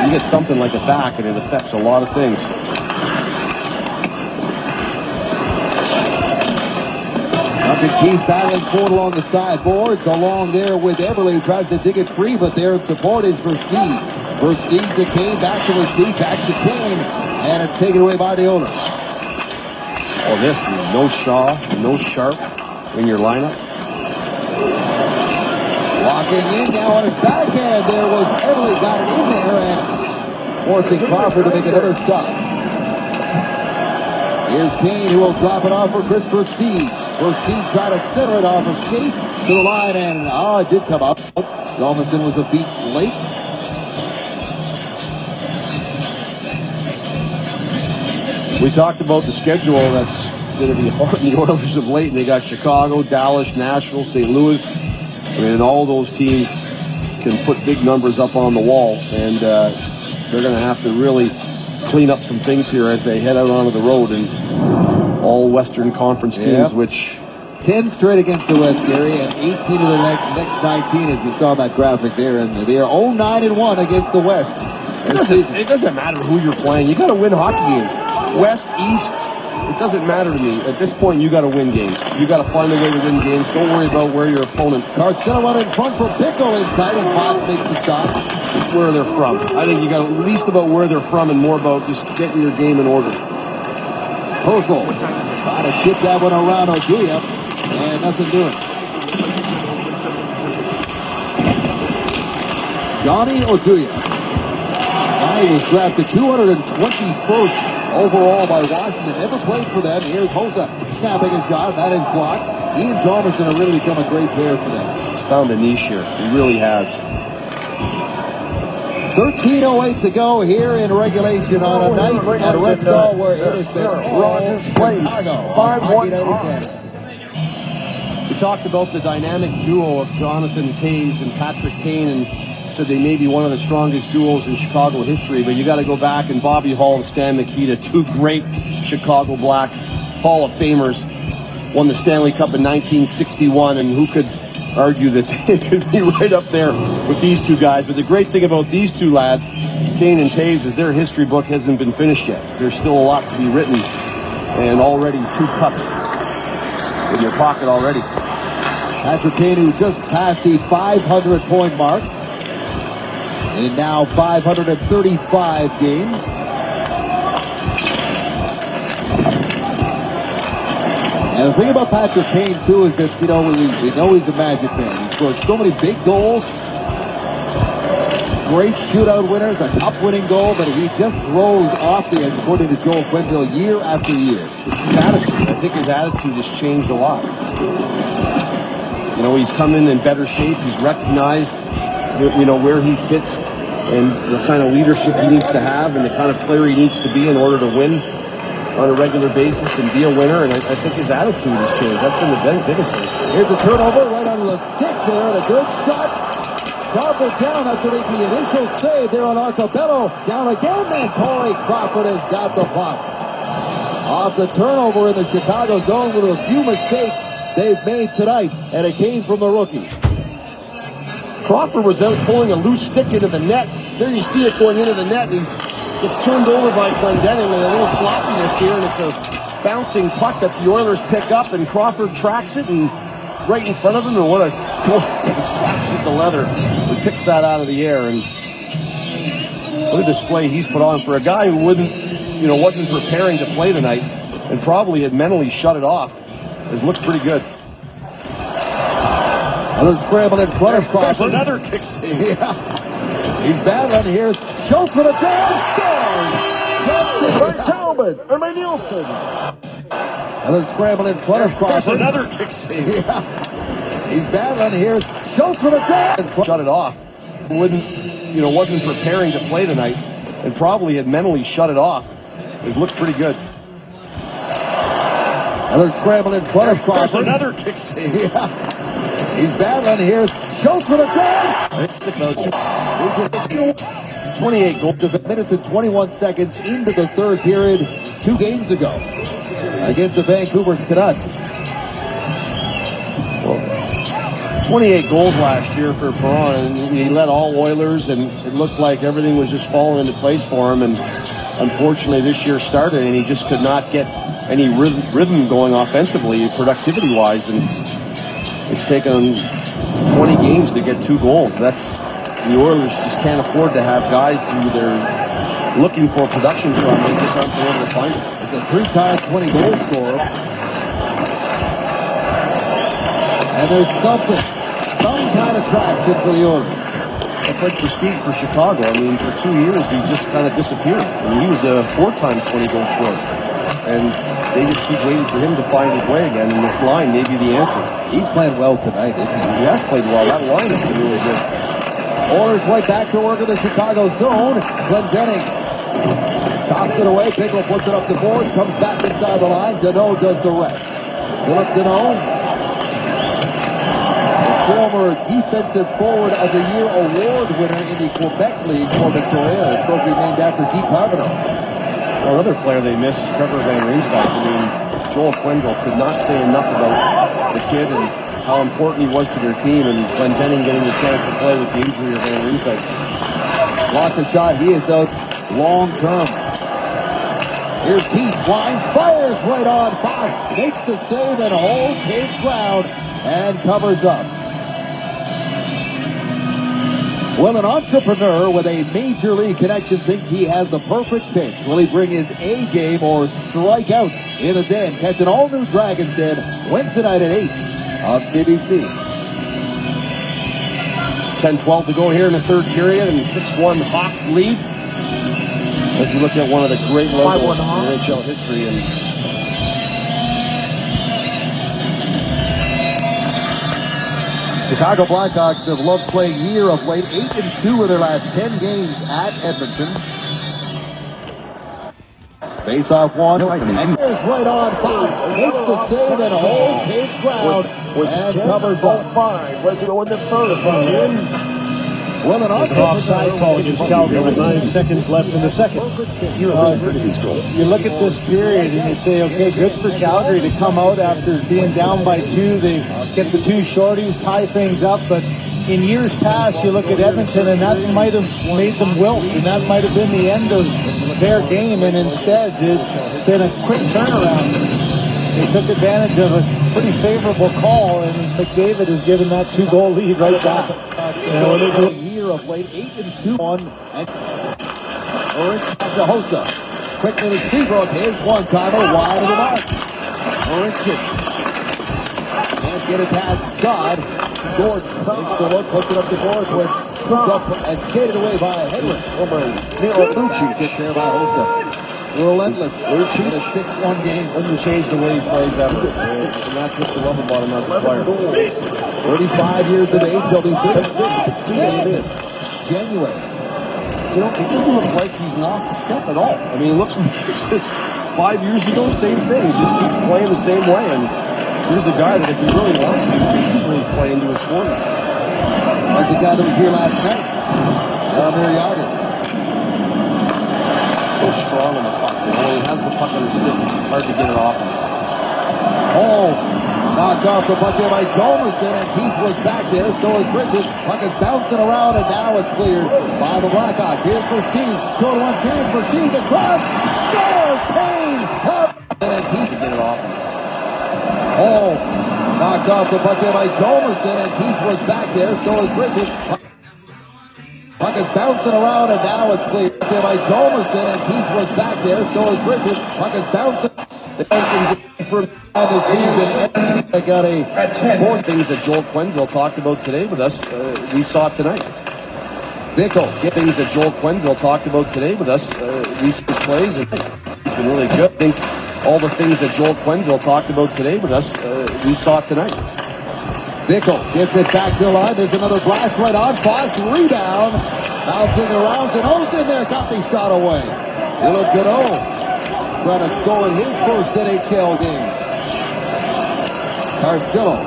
You get something like a back, and it affects a lot of things. Duncan Keith battling forward along the sideboards, along there with Everly, who tries to dig it free, but there in support is Versteeg. Versteeg to Kane, back to Versteeg, back to Kane, and it's taken away by the owner. Oh, this is no Shaw, no Sharp in your lineup. Walking in now on his backhand, there was Everly, got it in there, and forcing Crawford to make another stop. Here's Kane, who will drop it off for Chris Versteeg. Versteeg tried to center it off a skate to the line, and it did come up. Salmonson was a beat late. We talked about the schedule that's going to be hard on the Oilers of late, and they got Chicago, Dallas, Nashville, St. Louis. I mean, all those teams can put big numbers up on the wall, and they're going to have to really clean up some things here as they head out onto the road, and all Western Conference teams, which 10 straight against the West, Gary, and 18 of the next 19, as you saw in that graphic there. And they are 0-9-1 against the West. It doesn't matter who you're playing. You got to win hockey games. West, East, it doesn't matter to me. At this point, you got to win games. You got to find a way to win games. Don't worry about where your opponent. Carcella went in front for Pickle inside, and Foss makes the stop. Where they're from. I think you got least about where they're from and more about just getting your game in order. Posel trying to chip that one around Oduya, and nothing doing. Johnny Oduya. Johnny was drafted 221st overall by Washington. Never played for them. Here's Hossa snapping a shot. That is blocked. He and Thomason have really become a great pair for them. He's found a niche here. He really has. 13:08 to go here in regulation on a night at Rexall where it has been Rogers Place, 5-1 Hawks. We talked about the dynamic duo of Jonathan Toews and Patrick Kane, and said they may be one of the strongest duos in Chicago history, but you got to go back, and Bobby Hull and Stan Mikita, two great Chicago Black Hall of Famers, won the Stanley Cup in 1961, and who could argue that they could be right up there with these two guys. But the great thing about these two lads, Kane and Toews, is their history book hasn't been finished yet. There's still a lot to be written, and already 2 cups in your pocket already. Patrick Kane, who just passed the 500-point mark in now 535 games. And the thing about Patrick Kane, too, is that, we know he's a Magic man. He scored so many big goals, great shootout winners, a cup-winning goal, but he just rolls off the edge, according to Joel Quenneville, year after year. It's his attitude. I think his attitude has changed a lot. He's come in better shape. He's recognized, where he fits and the kind of leadership he needs to have and the kind of player he needs to be in order to win on a regular basis and be a winner, and I think his attitude has changed. That's been the biggest thing. Here's a turnover right on the stick there, and a good shot. Crawford down after making the initial save there on Arcobello. Down again, and Corey Crawford has got the puck. Off the turnover in the Chicago zone with a few mistakes they've made tonight, and it came from the rookie. Crawford was out pulling a loose stick into the net. There you see it going into the net, and gets turned over by Clendening with a little sloppiness here, and it's a bouncing puck that the Oilers pick up, and Crawford tracks it and right in front of him, and what a goal. With the leather. He picks that out of the air, and what a display he's put on for a guy who wasn't preparing to play tonight and probably had mentally shut it off. Has looked pretty good. Another scramble in front of Crawford. That's another kick save. Yeah. He's battling here. Schultz with a jam. Scores! Talbot, Ernie Nielsen. Another scramble in front of Crawford. That's another kick save. Yeah. He's battling here. Schultz with a jam. Shut it off. Wasn't preparing to play tonight and probably had mentally shut it off. Has looked pretty good. Another scramble in front of Crawford. That's another kick save. Yeah. He's battling here. Schultz with a jam. 28 goals. Minutes and 21 seconds into the third period 2 games ago against the Vancouver Canucks. 28 goals last year for Perron, and he led all Oilers, and it looked like everything was just falling into place for him. And unfortunately, this year started, and he just could not get any rhythm going offensively, productivity-wise, and it's taken 20 games to get 2 goals. The Oilers just can't afford to have guys who they're looking for production from. They just aren't able to find it. It's a 3-time 20-goal scorer. And there's some kind of traction for the Oilers. It's like prestige for Chicago. I mean, for 2 years, he just kind of disappeared. I mean, he was a 4-time 20-goal scorer. And they just keep waiting for him to find his way again, and this line may be the answer. He's playing well tonight, isn't he? He has played well. That line has been really good. Oilers right back to work in the Chicago zone. Clendening chops it away. Pickle puts it up the boards. Comes back inside the line. Deneau does the rest. Philip Deneau, former Defensive Forward of the Year award winner in the Quebec League for Victoria, a trophy named after Guy Carbonneau. Another player they missed is Trevor Van Riemsdyk. I mean, Joel Quenneville could not say enough about the kid and how important he was to their team, and Glendening getting the chance to play with the injury of Van Riemsdyk. Blocked the shot. He is out long term. Here's Keith. Blinds, fires right on Fox. Makes the save and holds his ground and covers up. Well, an entrepreneur with a major league connection thinks he has the perfect pitch. Will he bring his A game or strike out in the den? Catch an all-new Dragons Den Wednesday night at 8 on CBC. 10-12 to go here in the third period, and 6-1 Hawks lead. As we look at one of the great logos in NHL history. And Chicago Blackhawks have loved playing here of late. 8-2 of their last 10 games at Edmonton. Face-off one. And here's right on Fox. Makes the save and holds his ground and covers up. 5. Let's go into third. Well, an offside call against Calgary with 9 seconds left in the second. You look at this period and you say, okay, good for Calgary to come out after being down by 2. They get the 2 shorties, tie things up. But in years past, you look at Edmonton and that might have made them wilt, and that might have been the end of their game. And instead, it's been a quick turnaround. They took advantage of a pretty favorable call, and McDavid has given that 2-goal lead right back. Year of late, 8-2 on and Hossa. Quickly to Seabrook, his one-timer wide of the mark. Orinsky can't get it past Saad. Gordon makes the look, puts it up the boards with and skated away by Henry. Lucci gets there by Hossa. Relentless in a 6-1 game. Doesn't change the way he plays ever. And that's what you love about him as a player. 35 years of age, he'll be 36. January. You know, it doesn't look like he's lost a step at all. I mean, it looks like it's just 5 years ago, same thing. He just keeps playing the same way. And here's a guy that if he really wants to, he can easily play into his 40s. Like the guy that was here last night, Mariani. So strong on the puck. When he has the puck on his stick, it's just hard to get it off him. Oh, knocked off the puck there by Jomerson, and Keith was back there, so is Richards. Puck is bouncing around, and now it's cleared by the Blackhawks. Here's Versteeg. 2-1 chance. Versteeg across. Scores! Kane! Top! And Keith To get it off him. Oh, knocked off the puck there by Jomerson, and Keith was back there, so is Richards. Puck is bouncing around, and now it's cleared there by Jomerson, and Keith was back there, so is Richards. Puck is bouncing. For the season, I got a 4 things that Joel Quenneville talked about today with us. We saw tonight. Bickle. Things that Joel Quenneville talked about today with us. We see his plays, and he's been really good. I think all the things that Joel Quenneville talked about today with us, we saw tonight. Bickle gets it back to the line. There's another blast right on. Foss rebound. Bouncing around. Gano's in there. Got the shot away. Philip Gano trying to score in his first NHL game. Carcillo.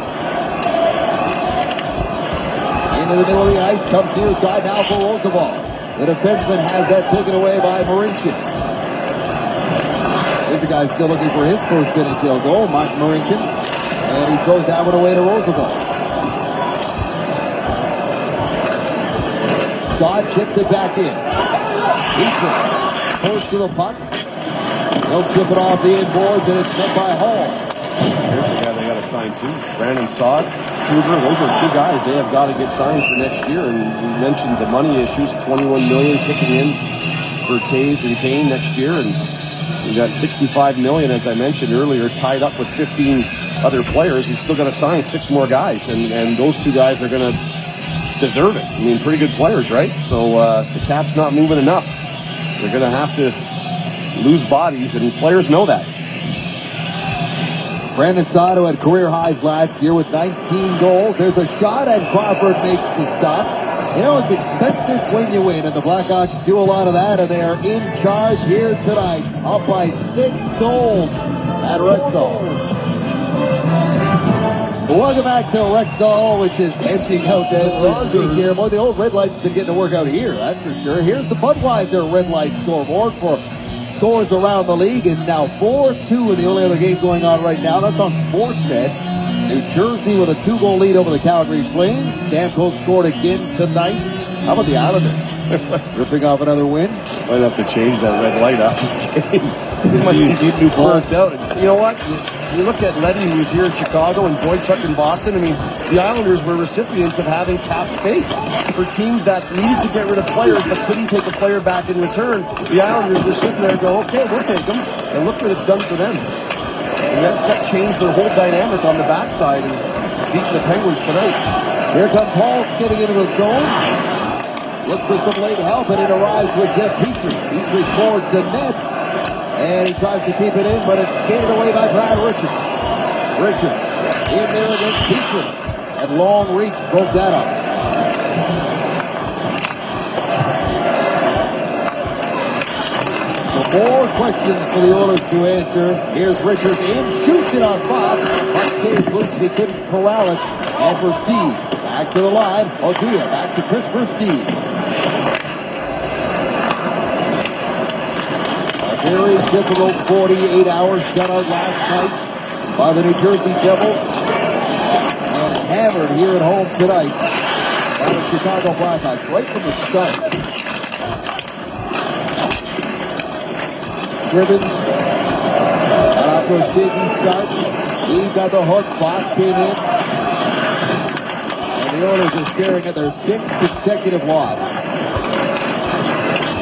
Into the middle of the ice. Comes near side now for Roosevelt. The defenseman has that taken away by Marincin. There's a guy still looking for his first NHL goal. Mark Marincin. And he throws that one away to Roosevelt. Saad chips it back in. Eaton pulls to the puck. They'll chip it off the inboards, and it's met by Hall. Here's the guy they got to sign too. Brandon Saad, Kruger, those are 2 guys they have got to get signed for next year. And we mentioned the money issues, $21 million kicking in for Taves and Kane next year. And we got $65 million, as I mentioned earlier, tied up with 15 other players. We've still got to sign 6 more guys, and those 2 guys are going to deserve it. I mean, pretty good players, right? So the cap's not moving enough. They're going to have to lose bodies, and players know that. Brandon Saad had career highs last year with 19 goals. There's a shot, and Crawford makes the stop. You know, it's expensive when you win, and the Blackhawks do a lot of that, and they are in charge here tonight, up by 6 goals at Rexall. Welcome back to Rexall, which is emptying out as we speak here. Boy, the old red light's been getting to work out here, that's for sure. Here's the Budweiser red light scoreboard for scores around the league is now 4-2 in the only other game going on right now. That's on Sportsnet. New Jersey with a 2-goal lead over the Calgary Flames. Stamkos scored again tonight. How about the Islanders? Ripping off another win. Might have to change that red light after the game. Might be burnt out. You know what? You look at Leddy, who was here in Chicago, and Boychuk in Boston. I mean, the Islanders were recipients of having cap space for teams that needed to get rid of players but couldn't take a player back in return. The Islanders were sitting there and go, okay, we'll take them. And look what it's done for them. And that changed their whole dynamic on the backside and beating the Penguins tonight. Here comes Hall skipping into the zone. Looks for some late help, and it arrives with Jeff Petrie. Petrie towards the net, and he tries to keep it in, but it's skated away by Brad Richards. Richards in there against Petrie. At long reach, broke that up. So more questions for the Oilers to answer. Here's Richards in, shoots it on Fox. Fox stays loose, he couldn't corral it. And for Steve, back to the line. Oduya, back to Chris for Steve. Very difficult 48 hours shut out last night by the New Jersey Devils, and hammered here at home tonight by the Chicago Blackhawks right from the start. Scrivens got off to a shaky start. He got the hook. Fox came in, and the Oilers are staring at their 6th consecutive loss.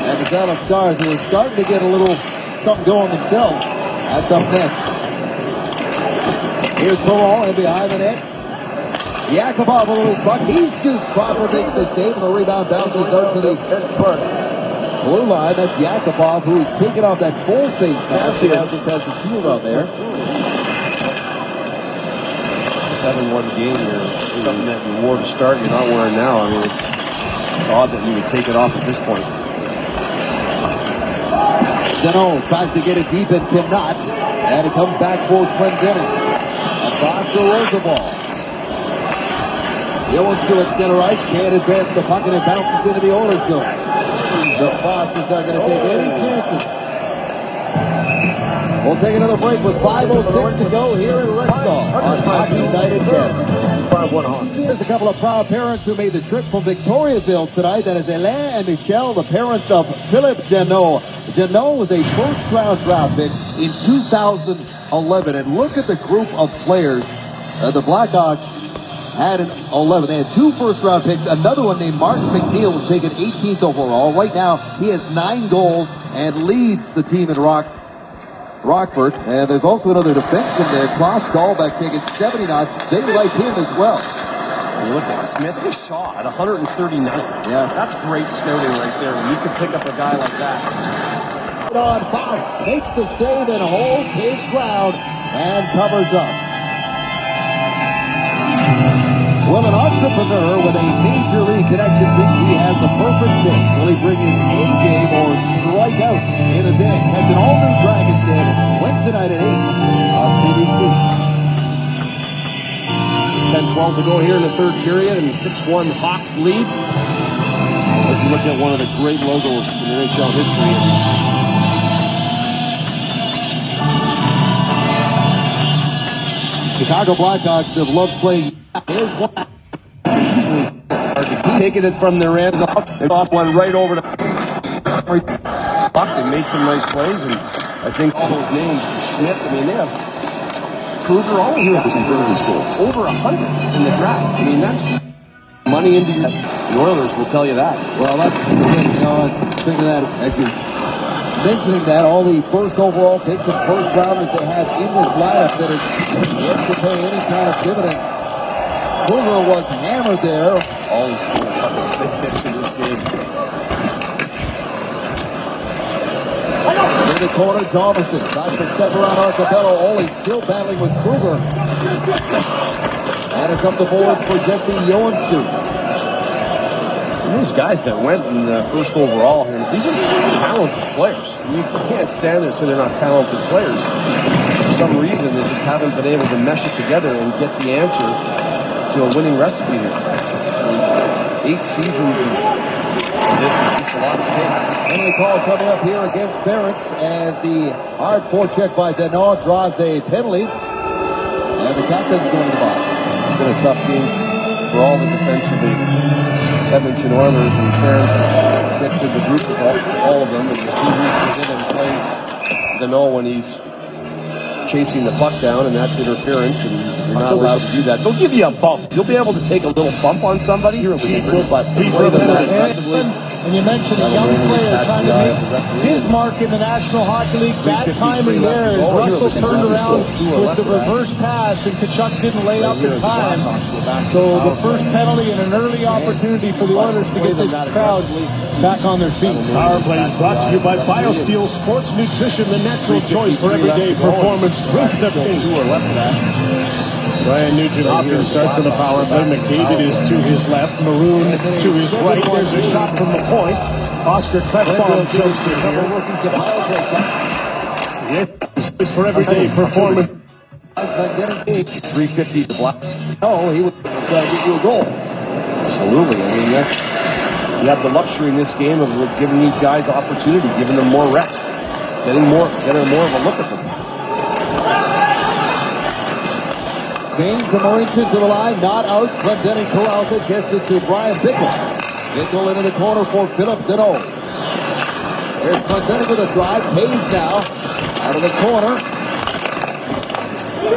And the Dallas Stars, who are starting to get a little something going themselves. That's up next. Here's Perron, and behind the net, Yakupov with his buck. He shoots. Crawford makes the save, and the rebound bounces out to the blue line. That's Yakupov, who is taking off that full face mask. He now just has the shield on there. 7-1 game here. Something that you wore to start, you're not wearing now. I mean, it's odd that you would take it off at this point. Deneau tries to get it deep and cannot. And it comes back for Clendening. Across the Roosevelt. Johansson at center ice can't advance the puck, and it bounces into the Oilers zone. The Boston's not going to take any chances. We'll take another break with 5:06 to go here in Rexall on Hockey Night at 10. There's a couple of proud parents who made the trip from Victoriaville tonight. That is Alain and Michelle, the parents of Philippe Deneau. Deneau was a first-round draft pick in 2011. And look at the group of players the Blackhawks had in 11. They had 2 first-round picks. Another one named Martin McNeil was taken 18th overall. Right now, he has 9 goals and leads the team in Rockford. And there's also another defenseman there, Klaus Dahlbeck, taking 79. They like him as well. You look at Smith, his shot at 139. Yeah. That's great scouting right there. When you can pick up a guy like that. On Fox, makes the save and holds his ground and covers up. Well, an entrepreneur with a major league connection thinks he has the perfect pitch. Will he bring in a game or strike out in a day? Catch an all-new Dragons Den Wednesday night at 8 on CBC. 10-12 to go here in the third period, and 6-1 Hawks lead. As you look at one of the great logos in NHL history. Chicago Blackhawks have loved playing. Here's one. Taking it from their hands off one right over to puck. They made some nice plays, and I think all those names, Smith, I mean, they have Kruger, all of them over 100 in the draft. I mean, that's money into your... The Oilers will tell you that. Well, that's the thing, you know, thinking that, actually, mentioning that, all the first overall picks and first rounders they have in this lineup that is yet to pay any kind of dividends. Kruger was hammered there. All he's scored a couple of big hits in this game. In the corner, Thomason tries to step around Arcabello. Ole still battling with Kruger. And it's up the boards for Jesse Johansson. Those guys that went in the first overall, these are talented players. You can't stand there and say they're not talented players. For some reason, they just haven't been able to mesh it together and get the answer to a winning recipe here. 8 seasons of This is just a lot to take. Penalty call coming up here against Ferentz as the hard forecheck by Deneau draws a penalty. And the captain's going to the box. It's been a tough game for all the defense of the Edmonton Oilers, and Ferentz gets in the group with all of them, and he reaches in and plays Deneau when he's chasing the puck down, and that's interference, and you're not allowed to do that. They'll give you a bump. You'll be able to take a little bump on somebody, but play them that aggressively. And you mentioned a young player trying to make his mark in the National Hockey League. Bad timing there as Russell turned around with the reverse pass, and Tkachuk didn't lay up in time. So the first penalty and an early opportunity for the Oilers to get this crowd back on their feet. Power play is brought to you by BioSteel Sports Nutrition, the natural choice for everyday performance. Drink the pink. 2 or less of that. Ryan Nugent-Hopkins starts on the power play. McDavid is to his left. Maroon to his right. There's a shot from the point. Oscar Klefbom jumps in here. Yes, this for everyday performance. 350 to Blacks. No, he was trying to get you a goal. Absolutely. I mean, you have the luxury in this game of giving these guys opportunity, giving them more reps, getting more of a look at them. Gains the Maurice to the line, not out. Glendening corrals it, gets it to Brian Bickle. Bickle into the corner for Philip Deneau. There's Glendening with a drive. Hayes now out of the corner.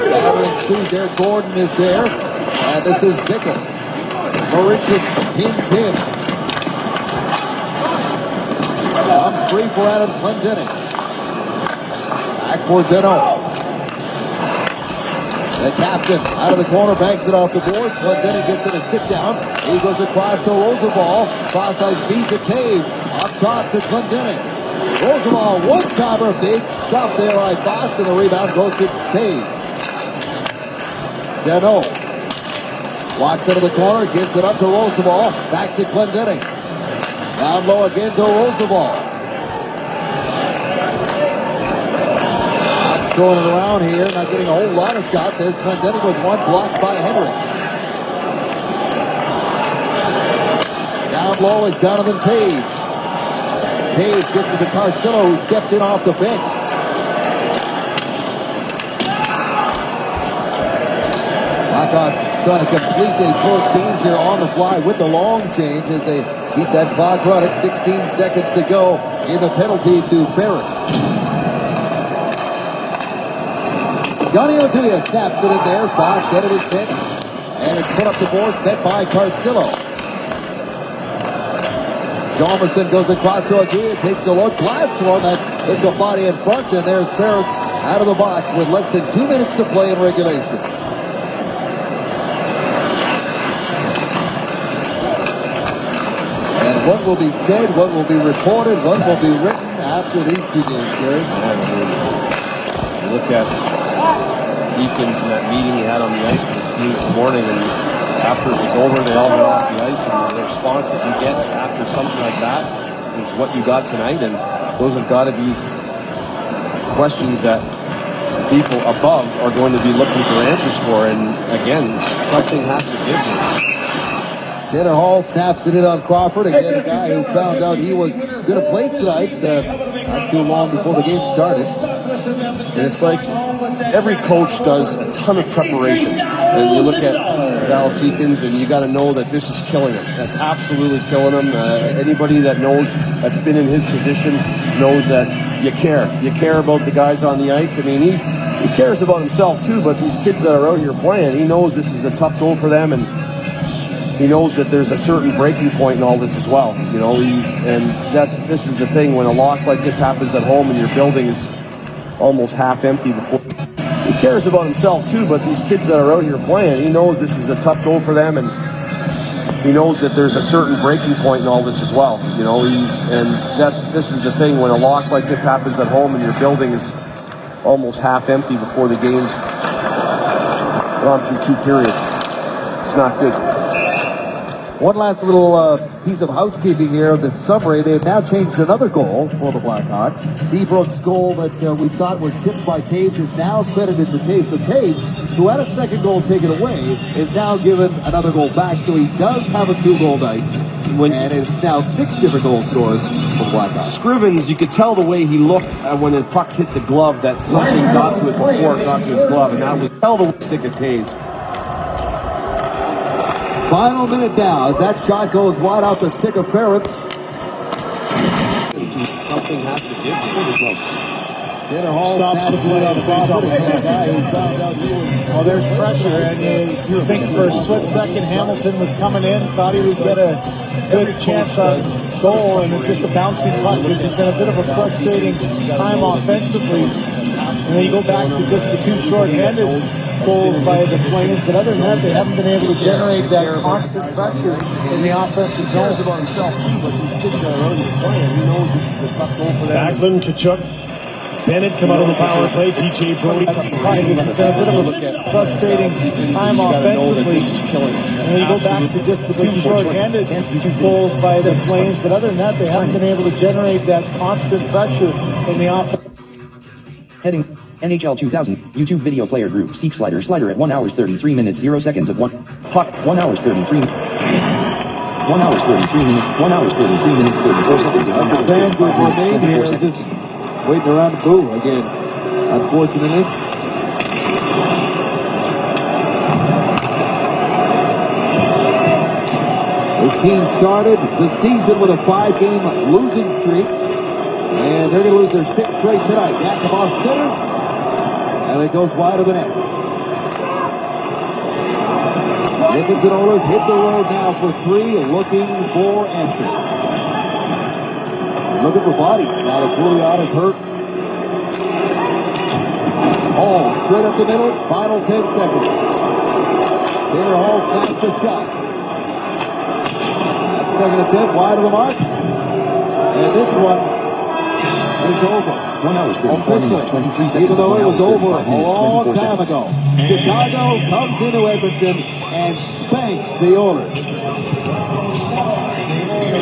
Gathering speed there. Gordon is there. And this is Bickle. Maurice pins him. Comes free for Adam Glendening. Back for Deneau. The captain out of the corner, banks it off the board. Glendening gets in a sit down. He goes across to Rosenball. Cross-ice feed to Taves. Up top to Glendening. Rosenball, one-timer, big stuff there by Boston. The rebound goes to Taves. Deneau walks into the corner, gives it up to Rosenball. Back to Glendening. Down low again to Rosenball. Throwing it around here, not getting a whole lot of shots. There's Glendening with one blocked by Henry. Down low is Jonathan Taves. Taves gets it to Carcillo, who stepped in off the bench. Blackhawks trying to complete a full change here on the fly with the long change as they keep that clock running. 16 seconds to go in the penalty to Ferentz. Johnny Oduya snaps it in there. Fox head of his net. And it's put up the board, met by Carcillo. Jalmerson goes across to Oduya, takes a look, blasts one that hits a body in front, and there's Ferentz out of the box with less than 2 minutes to play in regulation. And what will be said, what will be reported, what will be written after these 2 games, Gary? Look at Eakins in that meeting he had on the ice with his team this morning, and after it was over, they all went off the ice, and the response that you get after something like that is what you got tonight, and those have got to be questions that people above are going to be looking for answers for, and again, something has to give them. Tanner Hall snaps it in on Crawford. Again, a guy who found out he was going to play tonight not too long before the game started. And it's like every coach does a ton of preparation. And you look at Dallas Eakins, and you got to know that this is killing him. That's absolutely killing him. Anybody that knows, that's been in his position, knows that you care. You care about the guys on the ice. I mean, he cares about himself too, but these kids that are out here playing, he knows this is a tough goal for them, and he knows that there's a certain breaking point in all this as well. You know, this is the thing, when a loss like this happens at home and your building is almost half empty before. He cares about himself too, but these kids that are out here playing, he knows this is a tough goal for them, and he knows that there's a certain breaking point in all this as well. You know, this is the thing, when a loss like this happens at home and your building is almost half empty before the game's gone through 2 periods. It's not good. One last little piece of housekeeping here of the summary. They've now changed another goal for the Blackhawks. Seabrook's goal that we thought was tipped by Taves is now credited to Taves. So Taves, who had a second goal taken away, is now given another goal back. So he does have a 2-goal night. and it's now 6 different goal scorers for the Blackhawks. Scrivens, you could tell the way he looked when the puck hit the glove that something got to it before it got to his glove, and that was tell the stick of Taze. Final minute now as that shot goes wide out the stick of Ferretz. Something has to give. Taylor Hall Stops the play on the faceoff. Well, there's pressure, and you think for a split second Hamilton was coming in, thought he would get a good chance on goal, and it's just a bouncing puck. This has been a bit of a frustrating time offensively. And then you go back to just the 2 short-handed goals by the Flames, but other than that, they haven't been able to generate that constant pressure in the offensive zone. Backlund, Kachuk, Bennett come out on the power play. TJ Brody. It's been a bit of a frustrating time offensively. And then you go back to just the 2 short-handed goals by the Flames, but other than that, they haven't been able to generate that constant pressure in the offense. Heading NHL 2000 YouTube video player group seek slider at 1 hours 33 minutes 0 seconds at 1 hours 33 minutes 34 seconds at 1 hours 35 minutes 24 seconds. Waiting around to boo again, unfortunately. This team started the season with a 5-game losing streak, and they're going to lose their 6th straight tonight. Yakubov centers, and it goes wide of the net. Edmonton Oilers hit the road now for 3, looking for answers. Looking for bodies now that Pouliot is hurt. Hall straight up the middle, final 10 seconds. Taylor Hall snaps a shot. That's second attempt, wide of the mark. And this one is over. 1 hours 34 minutes 23 seconds. Even though it was over a minutes, long 24 time seconds. ago. Chicago comes into Edmonton and spanks the Oilers.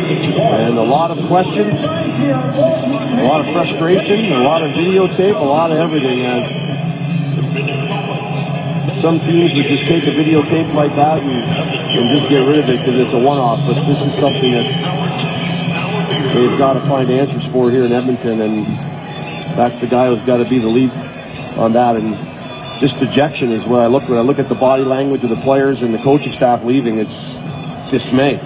And a lot of questions, a lot of frustration, a lot of videotape, a lot of everything. As some teams would just take a videotape like that and just get rid of it because it's a one-off. But this is something that they've got to find answers for here in Edmonton, and that's the guy who's got to be the lead on that. And this dejection is where I look at the body language of the players and the coaching staff leaving. It's dismay.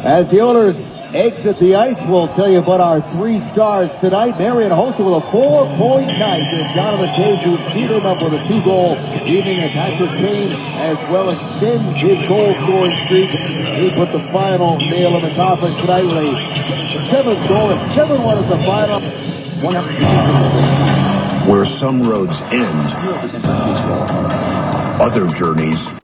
As the Oilers exit the ice, we'll tell you about our 3 stars tonight. Marion Hossa with a 4-point night, and Jonathan Tage, who's beat him up with a 2-goal evening, and Patrick Kane as well extends his goal-scoring streak. He put the final nail in the coffin tonight with a 7th goal, and 7-1 is the final. Where some roads end, other journeys